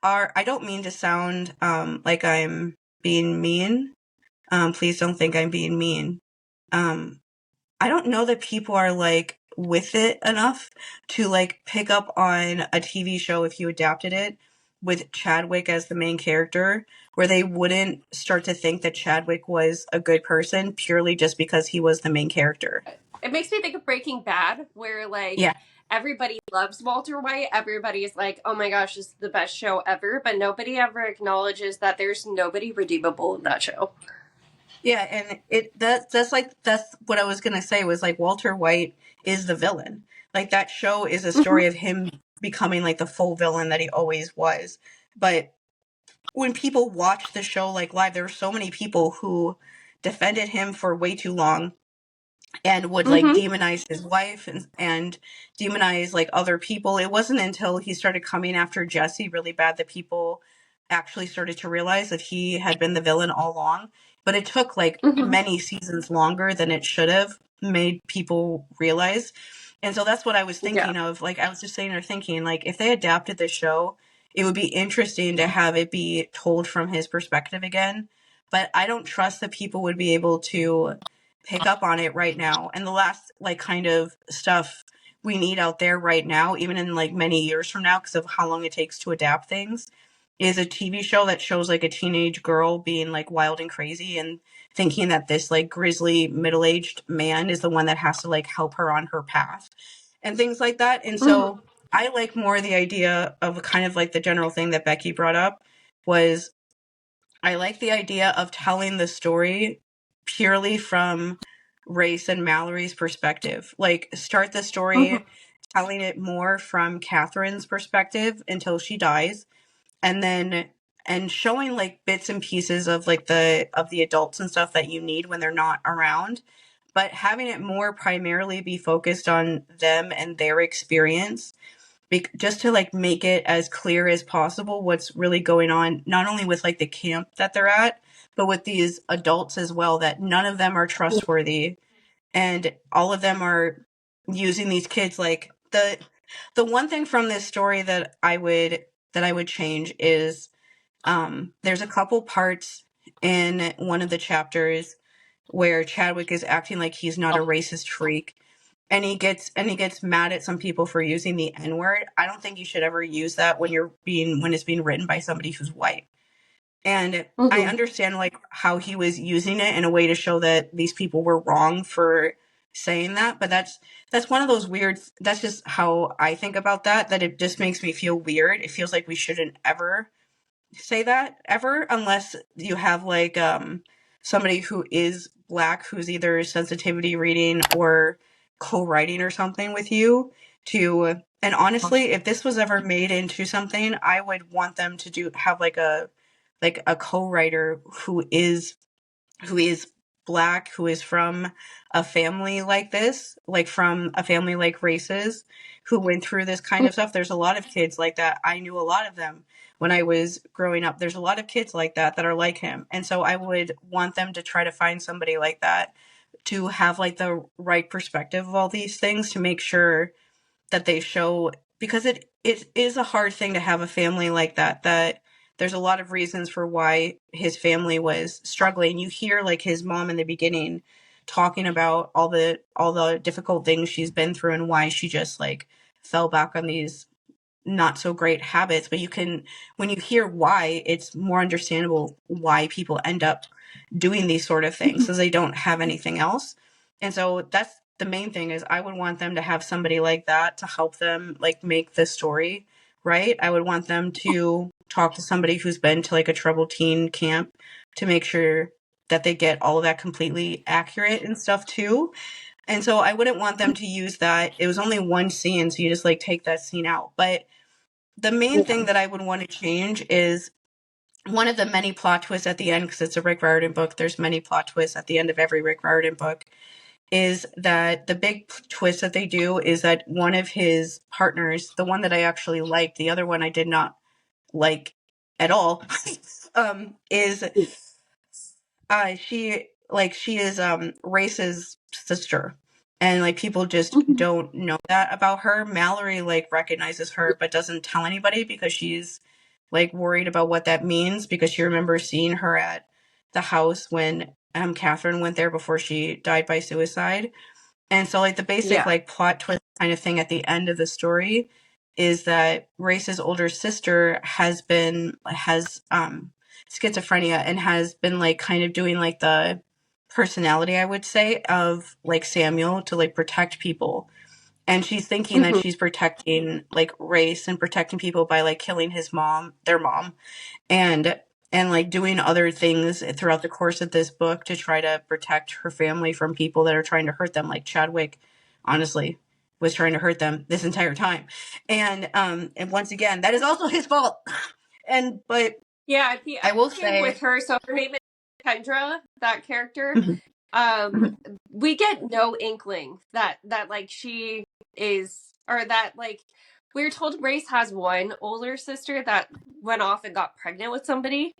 I don't mean to sound like I'm being mean. Please don't think I'm being mean. I don't know that people are like with it enough to like pick up on a TV show, if you adapted it with Chadwick as the main character, where they wouldn't start to think that Chadwick was a good person purely just because he was the main character. It makes me think of Breaking Bad, where like everybody loves Walter White. Everybody's like, oh my gosh, this is the best show ever. But nobody ever acknowledges that there's nobody redeemable in that show. Yeah, and that's what I was gonna say, was like Walter White is the villain. Like, that show is a story of him becoming like the full villain that he always was. But when people watch the show like live, there were so many people who defended him for way too long and would like demonize his wife and demonize like other people. It wasn't until he started coming after Jesse really bad that people actually started to realize that he had been the villain all along. But it took like many seasons longer than it should have made people realize. And so that's what I was thinking of. Like, I was just sitting there thinking, like, if they adapted the show, it would be interesting to have it be told from his perspective again. But I don't trust that people would be able to pick up on it right now. And the last like kind of stuff we need out there right now, even in like many years from now, because of how long it takes to adapt things, is a TV show that shows like a teenage girl being like wild and crazy and thinking that this like grizzly middle-aged man is the one that has to like help her on her path and things like that. And so I like more the idea of kind of like the general thing that Becky brought up was I like the idea of telling the story purely from Race and Mallory's perspective. Like, start the story telling it more from Catherine's perspective until she dies, and then and showing like bits and pieces of like the adults and stuff that you need when they're not around, but having it more primarily be focused on them and their experience, just to like make it as clear as possible what's really going on, not only with like the camp that they're at, but with these adults as well, that none of them are trustworthy and all of them are using these kids. Like, the one thing from this story that I would change is, there's a couple parts in one of the chapters where Chadwick is acting like he's not a racist freak, and he gets mad at some people for using the N-word. I don't think you should ever use that when it's being written by somebody who's white. And I understand like how he was using it in a way to show that these people were wrong for saying that, but that's one of those weird, that's just how I think about that it just makes me feel weird. It feels like we shouldn't ever say that ever, unless you have like somebody who is Black who's either sensitivity reading or co-writing or something with you to. And honestly, if this was ever made into something, I would want them to have like a co-writer who is Black, who is from a family like this, like from a family like Race's, who went through this kind of stuff. There's a lot of kids like that. I knew a lot of them when I was growing up. There's a lot of kids like that are like him. And so I would want them to try to find somebody like that to have like the right perspective of all these things, to make sure that they show, because it is a hard thing to have a family like that there's a lot of reasons for why his family was struggling. You hear like his mom in the beginning talking about all the difficult things she's been through and why she just like fell back on these not so great habits. But when you hear why, it's more understandable why people end up doing these sort of things, because they don't have anything else. And so that's the main thing, is I would want them to have somebody like that to help them like make the story right. I would want them to talk to somebody who's been to like a troubled teen camp to make sure that they get all of that completely accurate and stuff too. And so I wouldn't want them to use that. It was only one scene, so you just like take that scene out. But the main thing that I would want to change is one of the many plot twists at the end, because it's a Rick Riordan book. There's many plot twists at the end of every Rick Riordan book. Is that the big twist that they do is that one of his partners, the one that I actually liked, the other one I did not like at all, is she is Race's sister, and like people just don't know that about her. Mallory like recognizes her but doesn't tell anybody because she's like worried about what that means, because she remembers seeing her at the house when Catherine went there before she died by suicide. And so like the basic like plot twist kind of thing at the end of the story is that Race's older sister has schizophrenia and has been like kind of doing like the personality, I would say, of like Samuel to like protect people. And she's thinking that she's protecting like Race and protecting people by like killing their mom, and like doing other things throughout the course of this book to try to protect her family from people that are trying to hurt them. Like Chadwick, honestly, was trying to hurt them this entire time. And once again, that is also his fault. But yeah, I will say with her, so her name is Kendra, that character. We get no inkling that like she is, or that like we were told Race has one older sister that went off and got pregnant with somebody.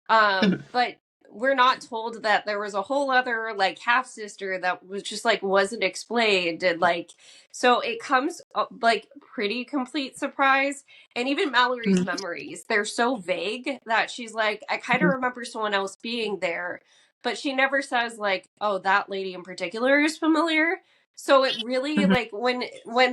But we're not told that there was a whole other like half sister that was just like wasn't explained, and like so it comes like pretty complete surprise. And even Mallory's memories, they're so vague that she's like, I kind of remember someone else being there, but she never says like, oh, that lady in particular is familiar. So it really like when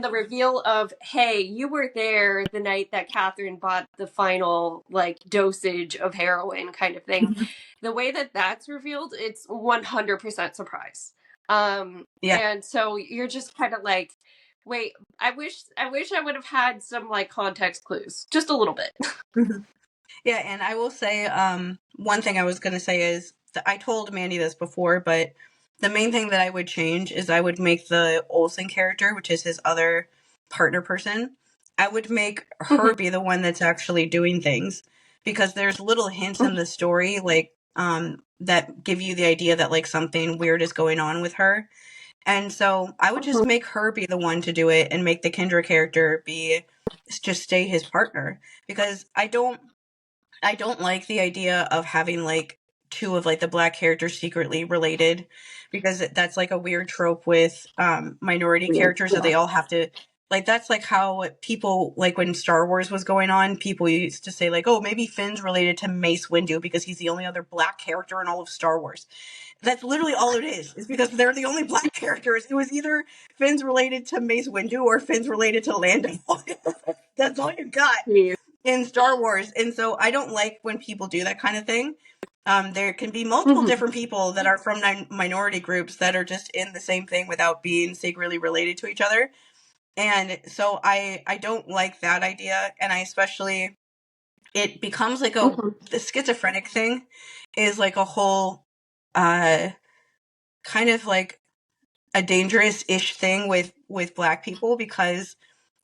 the reveal of, hey, you were there the night that Catherine bought the final like dosage of heroin kind of thing, the way that that's revealed, it's 100% surprise. And so you're just kind of like, wait, I wish I would have had some like context clues, just a little bit. Yeah, and I will say, one thing I was going to say is that I told Mandy this before, but the main thing that I would change is I would make the Olsen character, which is his other partner person, I would make her be the one that's actually doing things, because there's little hints in the story, like, that give you the idea that, like, something weird is going on with her. And so I would just make her be the one to do it and make the Kendra character just stay his partner, because I don't like the idea of having like two of like the black characters secretly related, because that's like a weird trope with minority characters that they all have to, like, that's like how people, like when Star Wars was going on, people used to say like, oh, maybe Finn's related to Mace Windu because he's the only other black character in all of Star Wars. That's literally all it is because they're the only black characters. It was either Finn's related to Mace Windu or Finn's related to Lando. That's all you got in Star Wars. And so I don't like when people do that kind of thing. There can be multiple different people that are from minority groups that are just in the same thing without being secretly related to each other. And so I don't like that idea. And I especially, it becomes like the schizophrenic thing is like a whole kind of like a dangerous-ish thing with black people, because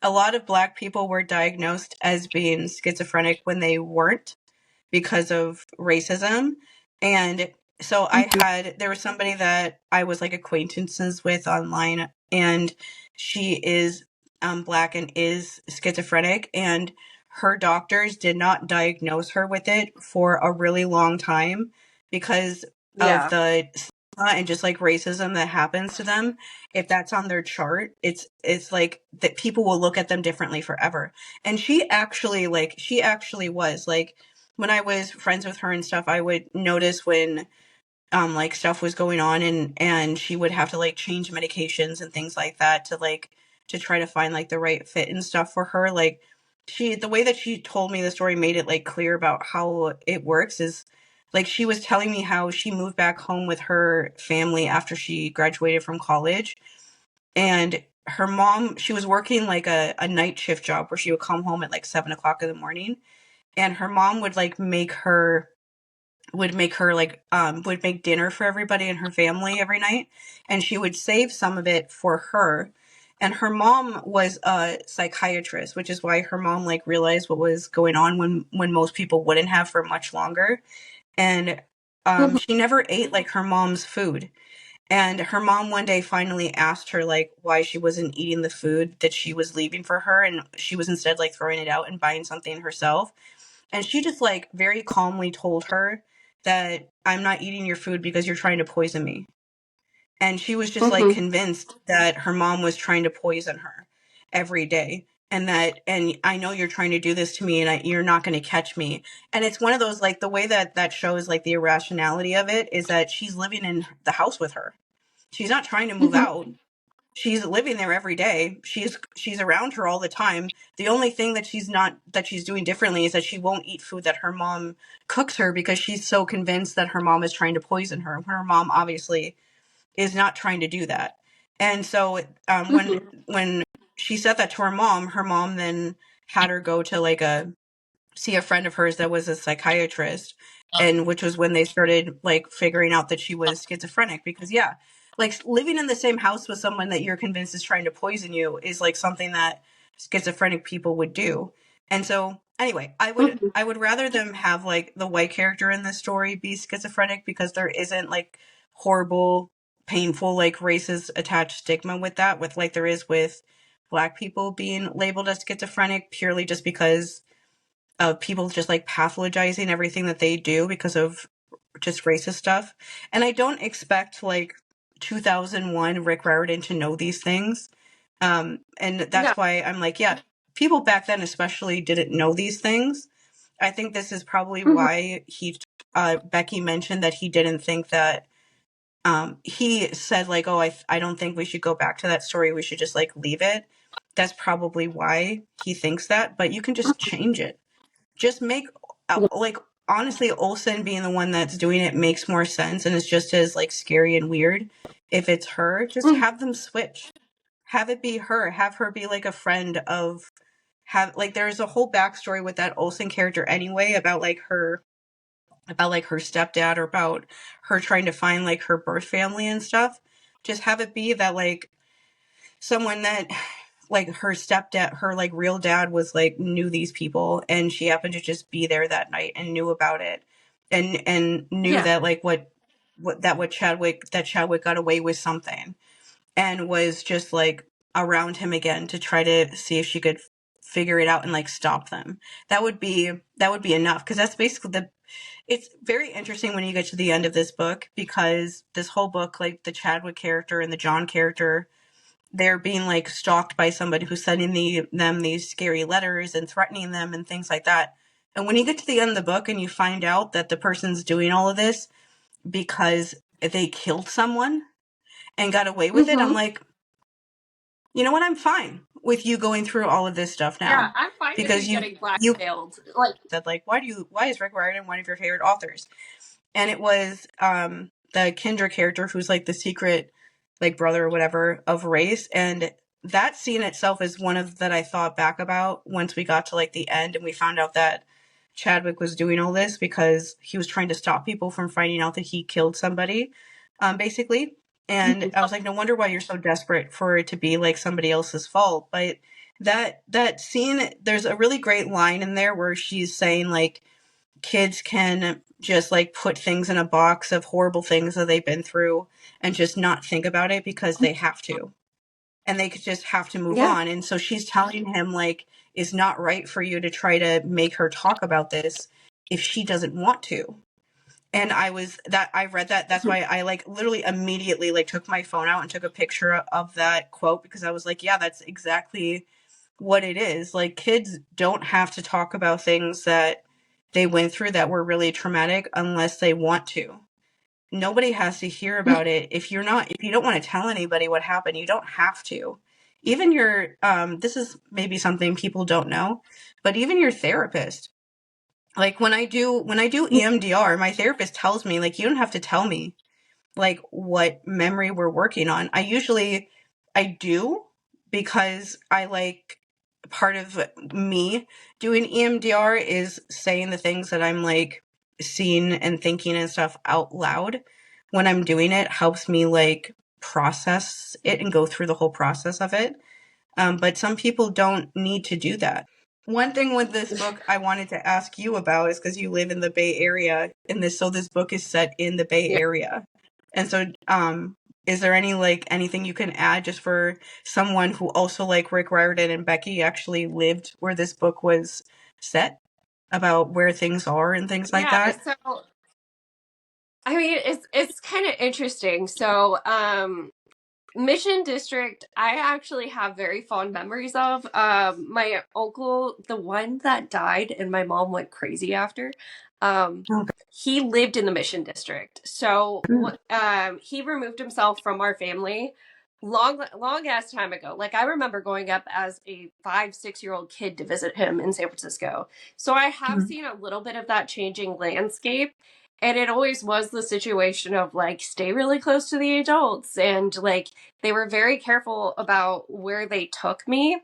a lot of black people were diagnosed as being schizophrenic when they weren't, because of racism. And so there was somebody that I was like acquaintances with online, and she is black and is schizophrenic, and her doctors did not diagnose her with it for a really long time because of the stigma and just like racism that happens to them. If that's on their chart, it's like that people will look at them differently forever. And she actually was like, when I was friends with her and stuff, I would notice when like stuff was going on, and she would have to like change medications and things like that to try to find like the right fit and stuff for her. Like, the way that she told me the story made it like clear about how it works is like, she was telling me how she moved back home with her family after she graduated from college, and her mom, she was working like a night shift job where she would come home at like 7 o'clock in the morning, and her mom would like make dinner for everybody in her family every night, and she would save some of it for her. And her mom was a psychiatrist, which is why her mom like realized what was going on when most people wouldn't have for much longer. And she never ate like her mom's food. And her mom one day finally asked her like why she wasn't eating the food that she was leaving for her, and she was instead like throwing it out and buying something herself. And she just like very calmly told her that, I'm not eating your food because you're trying to poison me. And she was just like convinced that her mom was trying to poison her every day. And I know you're trying to do this to me, and you're not going to catch me. And it's one of those, like, the way that shows like the irrationality of it is that she's living in the house with her. She's not trying to move out. She's living there every day. She's around her all the time. The only thing that she's doing differently is that she won't eat food that her mom cooks her, because she's so convinced that her mom is trying to poison her. Her mom obviously is not trying to do that. And so when she said that to her mom then had her go to see a friend of hers that was a psychiatrist, and which was when they started like figuring out that she was schizophrenic. Because like living in the same house with someone that you're convinced is trying to poison you is like something that schizophrenic people would do. And so anyway, I would rather them have like the white character in this story be schizophrenic, because there isn't like horrible, painful, like racist attached stigma with that, with like there is with black people being labeled as schizophrenic, purely just because of people just like pathologizing everything that they do because of just racist stuff. And I don't expect like 2001 Rick Riordan to know these things. And that's why I'm like, people back then especially didn't know these things. I think this is probably why Becky mentioned that he didn't think that, he said like, oh, I don't think we should go back to that story. We should just like leave it. That's probably why he thinks that, but you can just change it. Just make like, honestly, Olsen being the one that's doing it makes more sense, and it's just as like scary and weird if it's her. Just have them switch. Have it be her. Have her be like a friend of have like there's a whole backstory with that Olsen character anyway about like her stepdad, or about her trying to find like her birth family and stuff. Just have it be that like someone that like her stepdad, her like real dad was like knew these people, and she happened to just be there that night and knew about it, and knew that like Chadwick got away with something, and was just like around him again to try to see if she could figure it out and like stop them. That would be enough, because that's basically it's very interesting when you get to the end of this book, because this whole book, like the Chadwick character and the John character, they're being like stalked by somebody who's sending them these scary letters and threatening them and things like that. And when you get to the end of the book and you find out that the person's doing all of this because they killed someone and got away with it, I'm like, you know what? I'm fine with you going through all of this stuff now. Yeah, I'm fine because with you getting blackmailed. Like said, like, why is Rick Riordan one of your favorite authors? And it was the Kendra character, who's like the secret like brother or whatever of Race. And that scene itself is one of that I thought back about once we got to like the end and we found out that Chadwick was doing all this because he was trying to stop people from finding out that he killed somebody, basically. And I was like, no wonder why you're so desperate for it to be like somebody else's fault. But that scene, there's a really great line in there where she's saying like kids can just like put things in a box of horrible things that they've been through and just not think about it because they have to. And they could just have to move on. And so she's telling him like, it's not right for you to try to make her talk about this if she doesn't want to. And I read that. That's why I like literally immediately like took my phone out and took a picture of that quote, because I was like, yeah, that's exactly what it is. Like kids don't have to talk about things that they went through that were really traumatic unless they want to. Nobody has to hear about it. If you don't want to tell anybody what happened, you don't have to. Even your, this is maybe something people don't know, but even your therapist, like when I do EMDR, my therapist tells me like, you don't have to tell me like what memory we're working on. I do, because I like, part of me doing EMDR is saying the things that I'm like seeing and thinking and stuff out loud. When I'm doing it, helps me like process it and go through the whole process of it. But some people don't need to do that. One thing with this book I wanted to ask you about is because you live in the Bay Area, and this book is set in the Bay Area. And so is there anything you can add just for someone who also like Rick Riordan and Becky actually lived where this book was set, about where things are and things like that? So I mean, it's kind of interesting. So Mission District, I actually have very fond memories of. My uncle, the one that died and my mom went crazy after, he lived in the Mission District. So he removed himself from our family long ass time ago. Like I remember going up as a 5-6-year-old kid to visit him in San Francisco. So I have seen a little bit of that changing landscape. And it always was the situation of like, stay really close to the adults. And like, they were very careful about where they took me.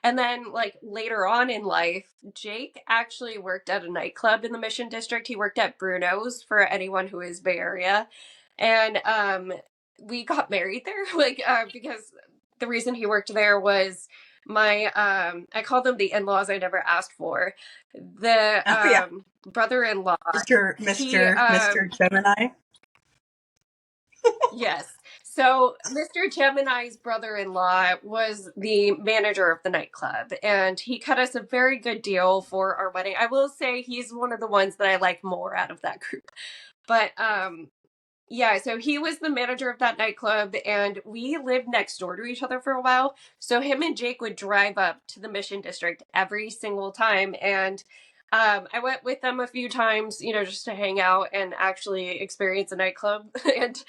And then like later on in life, Jake actually worked at a nightclub in the Mission District. He worked at Bruno's, for anyone who is Bay Area. And we got married there, like, because the reason he worked there was my, I call them the in-laws I never asked for. The brother-in-law. Mr. Gemini. Yes. So Mr. Gemini's brother-in-law was the manager of the nightclub, and he cut us a very good deal for our wedding. I will say he's one of the ones that I like more out of that group. But yeah, so he was the manager of that nightclub, and we lived next door to each other for a while. So him and Jake would drive up to the Mission District every single time, and I went with them a few times, just to hang out and actually experience a nightclub. And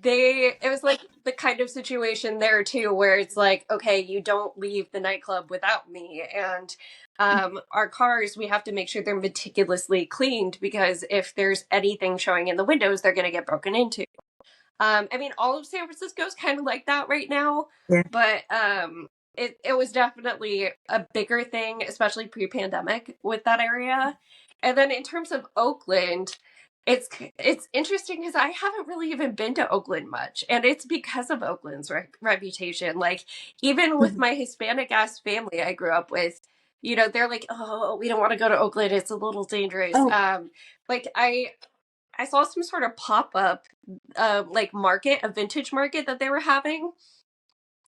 it was like the kind of situation there too, where it's like, okay, you don't leave the nightclub without me. And our cars, we have to make sure they're meticulously cleaned, because if there's anything showing in the windows, they're going to get broken into. I mean, all of San Francisco is kind of like that right now. Yeah. But it was definitely a bigger thing, especially pre-pandemic with that area. And then in terms of Oakland, it's interesting because I haven't really even been to Oakland much, and it's because of Oakland's reputation. Like, even with my Hispanic ass family I grew up with, you know, they're like, oh, we don't want to go to Oakland, it's a little dangerous. Like I saw some sort of pop-up like market, a vintage market that they were having.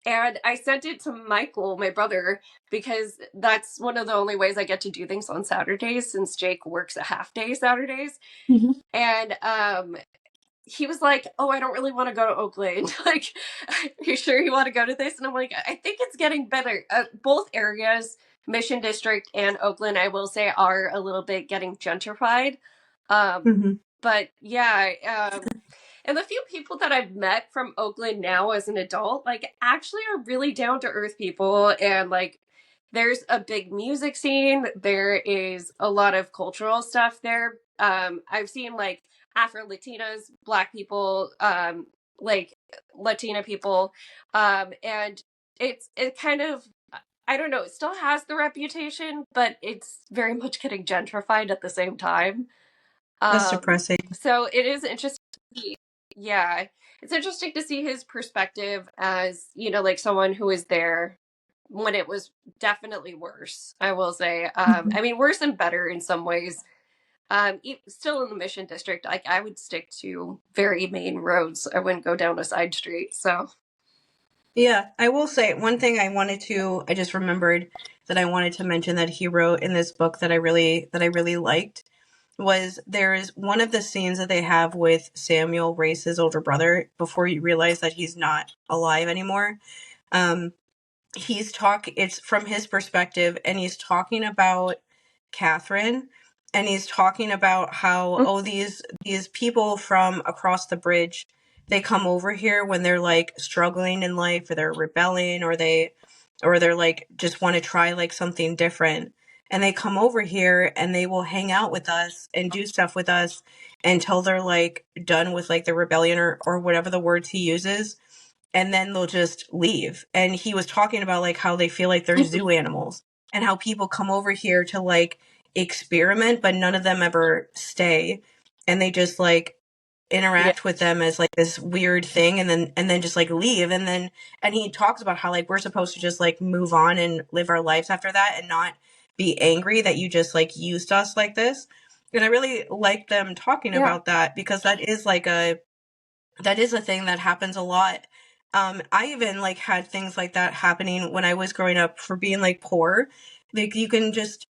And I sent it to Michael, my brother, because that's one of the only ways I get to do things on Saturdays since Jake works a half day Saturdays. Mm-hmm. And he was like, oh, I don't really want to go to Oakland. Like, are you sure you want to go to this? And I'm like, I think it's getting better. Both areas, Mission District and Oakland, I will say, are a little bit getting gentrified. But yeah, and the few people that I've met from Oakland now as an adult, like, actually are really down to earth people. And like, there's a big music scene. There is a lot of cultural stuff there. I've seen like Afro Latinas, Black people, like Latina people. And it kind of, I don't know, it still has the reputation, but it's very much getting gentrified at the same time. That's depressing. So it is interesting to see. Yeah, it's interesting to see his perspective as, you know, like someone who was there when it was definitely worse, I will say. I mean, worse and better in some ways. Still in the Mission District, like, I would stick to very main roads. I wouldn't go down a side street. So Yeah, I will say one thing I just remembered that I wanted to mention that he wrote in this book that I really liked was there is one of the scenes that they have with Samuel, Race's older brother, before you realize that he's not alive anymore. It's from his perspective, and he's talking about Catherine, and he's talking about how, these people from across the bridge, they come over here when they're like struggling in life, or they're rebelling, or they're like just want to try like something different. And they come over here and they will hang out with us and do stuff with us until they're like done with like the rebellion or whatever the words he uses. And then they'll just leave. And he was talking about like how they feel like they're zoo animals, and how people come over here to like experiment, but none of them ever stay. And they just like interact with them as like this weird thing, and then just like leave. And he talks about how like we're supposed to just like move on and live our lives after that, and not be angry that you just like used us like this. And I really like them talking about that, because that is a thing that happens a lot. I even like had things like that happening when I was growing up, for being like poor. Like, you can just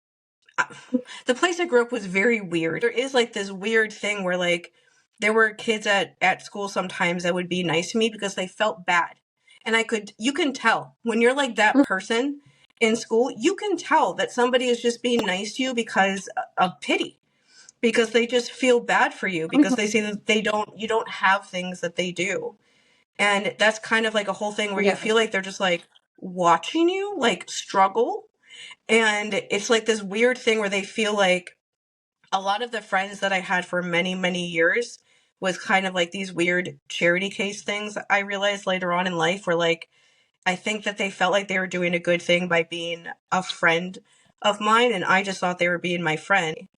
the place I grew up was very weird. There is like this weird thing where like there were kids at school sometimes that would be nice to me because they felt bad. And you can tell when you're like that person in school, you can tell that somebody is just being nice to you because of pity, because they just feel bad for you, because they say that you don't have things that they do. And that's kind of like a whole thing where you feel like they're just like watching you like struggle. And it's like this weird thing where they feel like, a lot of the friends that I had for many, many years was kind of like these weird charity case things. I realized later on in life where like, I think that they felt like they were doing a good thing by being a friend of mine, and I just thought they were being my friend.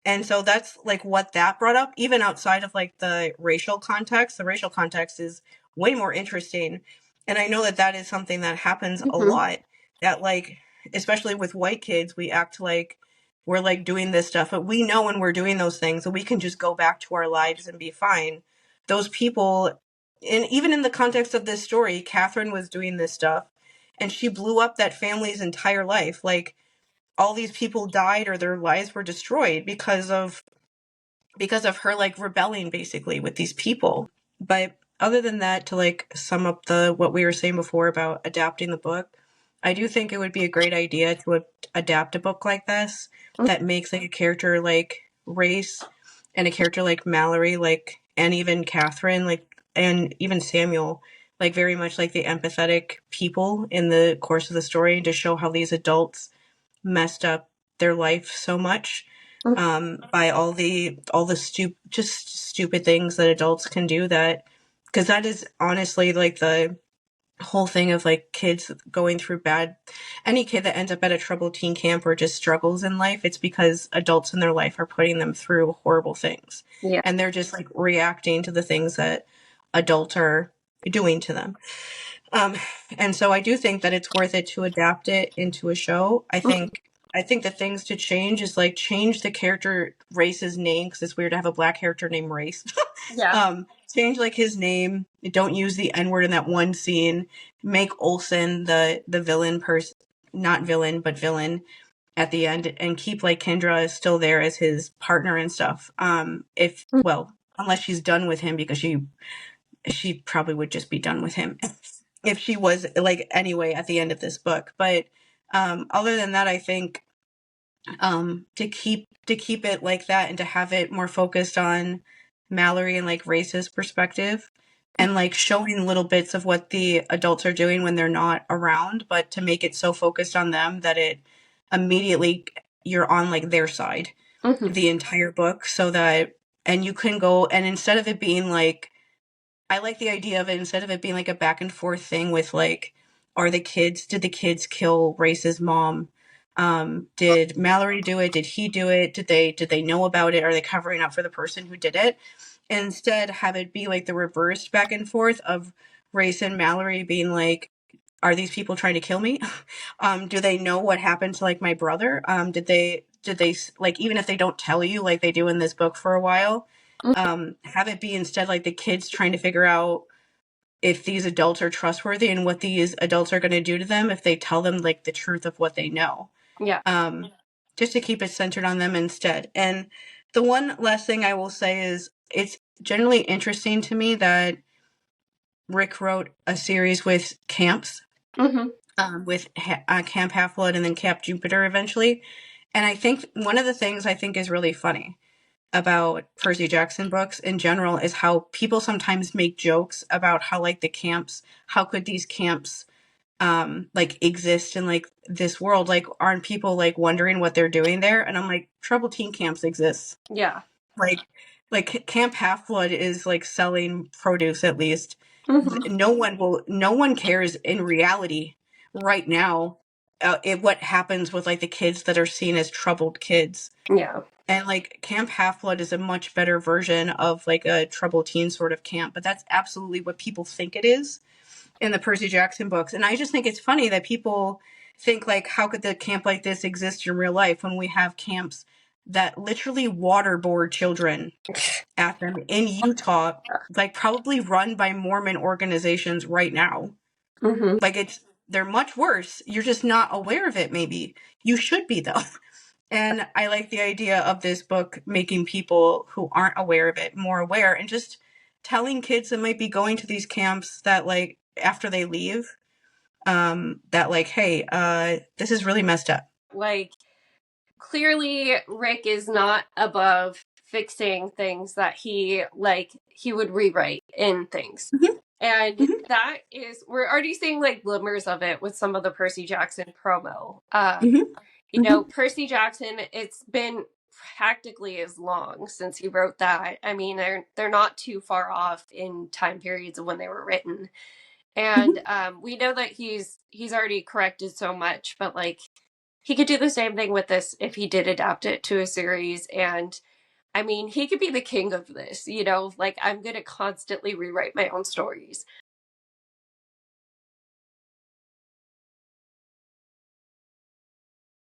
And so that's like what that brought up, even outside of like the racial context. The racial context is way more interesting. And I know that that is something that happens a lot, that like, especially with white kids, we act like we're like doing this stuff, but we know when we're doing those things that we can just go back to our lives and be fine. Those people, and even in the context of this story, Catherine was doing this stuff and she blew up that family's entire life. Like, all these people died or their lives were destroyed because of her like rebelling basically with these people. But other than that, to like sum up what we were saying before about adapting the book, I do think it would be a great idea to adapt a book like this that makes like a character like Race and a character like Mallory, like, and even Catherine, like, and even Samuel, like very much like the empathetic people in the course of the story, to show how these adults messed up their life so much by all the stupid things that adults can do, that because that is honestly like the whole thing of like kids going through any kid that ends up at a troubled teen camp or just struggles in life, it's because adults in their life are putting them through horrible things. Yeah. And they're just like reacting to the things that adults are doing to them. And so I do think that it's worth it to adapt it into a show. I think the things to change is like change the character Race's name, because it's weird to have a black character named Race. Yeah. Change like his name. Don't use the N-word in that one scene. Make Olsen the villain person, not villain, but villain at the end, and keep like Kendra still there as his partner and stuff. Unless she's done with him, because she probably would just be done with him if she was like anyway at the end of this book. But other than that, I think to keep it like that and to have it more focused on Mallory and like Race's perspective, and like showing little bits of what the adults are doing when they're not around, but to make it so focused on them that it immediately you're on like their side the entire book, so that, and you can go, and instead of it being like, I like the idea of it, instead of it being like a back and forth thing with like, did the kids kill Race's mom? Did Mallory do it? Did he do it? Did they know about it? Are they covering up for the person who did it? Instead, have it be like the reverse back and forth of Race and Mallory being like, are these people trying to kill me? Do they know what happened to like my brother? Did they like, even if they don't tell you like they do in this book for a while, have it be instead like the kids trying to figure out if these adults are trustworthy and what these adults are going to do to them if they tell them like the truth of what they know. Yeah. Just to keep it centered on them instead. And the one last thing I will say is it's generally interesting to me that Rick wrote a series with camps, with Camp Half-Blood and then Camp Jupiter eventually. And I think one of the things I think is really funny about Percy Jackson books in general is how people sometimes make jokes about how like the camps, how could these camps like exist in like this world? Like, aren't people like wondering what they're doing there? And I'm like, troubled teen camps exist. Yeah. Like Camp Half-Blood is like selling produce at least. No one cares in reality right now what happens with like the kids that are seen as troubled kids. Yeah. And like Camp Half-Blood is a much better version of like a troubled teen sort of camp, but that's absolutely what people think it is in the Percy Jackson books. And I just think it's funny that people think like, how could the camp like this exist in real life when we have camps that literally waterboard children at them in Utah, like probably run by Mormon organizations right now. Like they're much worse. You're just not aware of it. Maybe you should be though. And I like the idea of this book making people who aren't aware of it more aware, and just telling kids that might be going to these camps that like after they leave, that like, hey, this is really messed up. Like, clearly Rick is not above fixing things that he would rewrite in things. And that is, we're already seeing like glimmers of it with some of the Percy Jackson promo. You know, Percy Jackson, it's been practically as long since he wrote that. I mean, they're not too far off in time periods of when they were written. And we know that he's already corrected so much, but like he could do the same thing with this if he did adapt it to a series. And I mean, he could be the king of this, you know, like I'm going to constantly rewrite my own stories.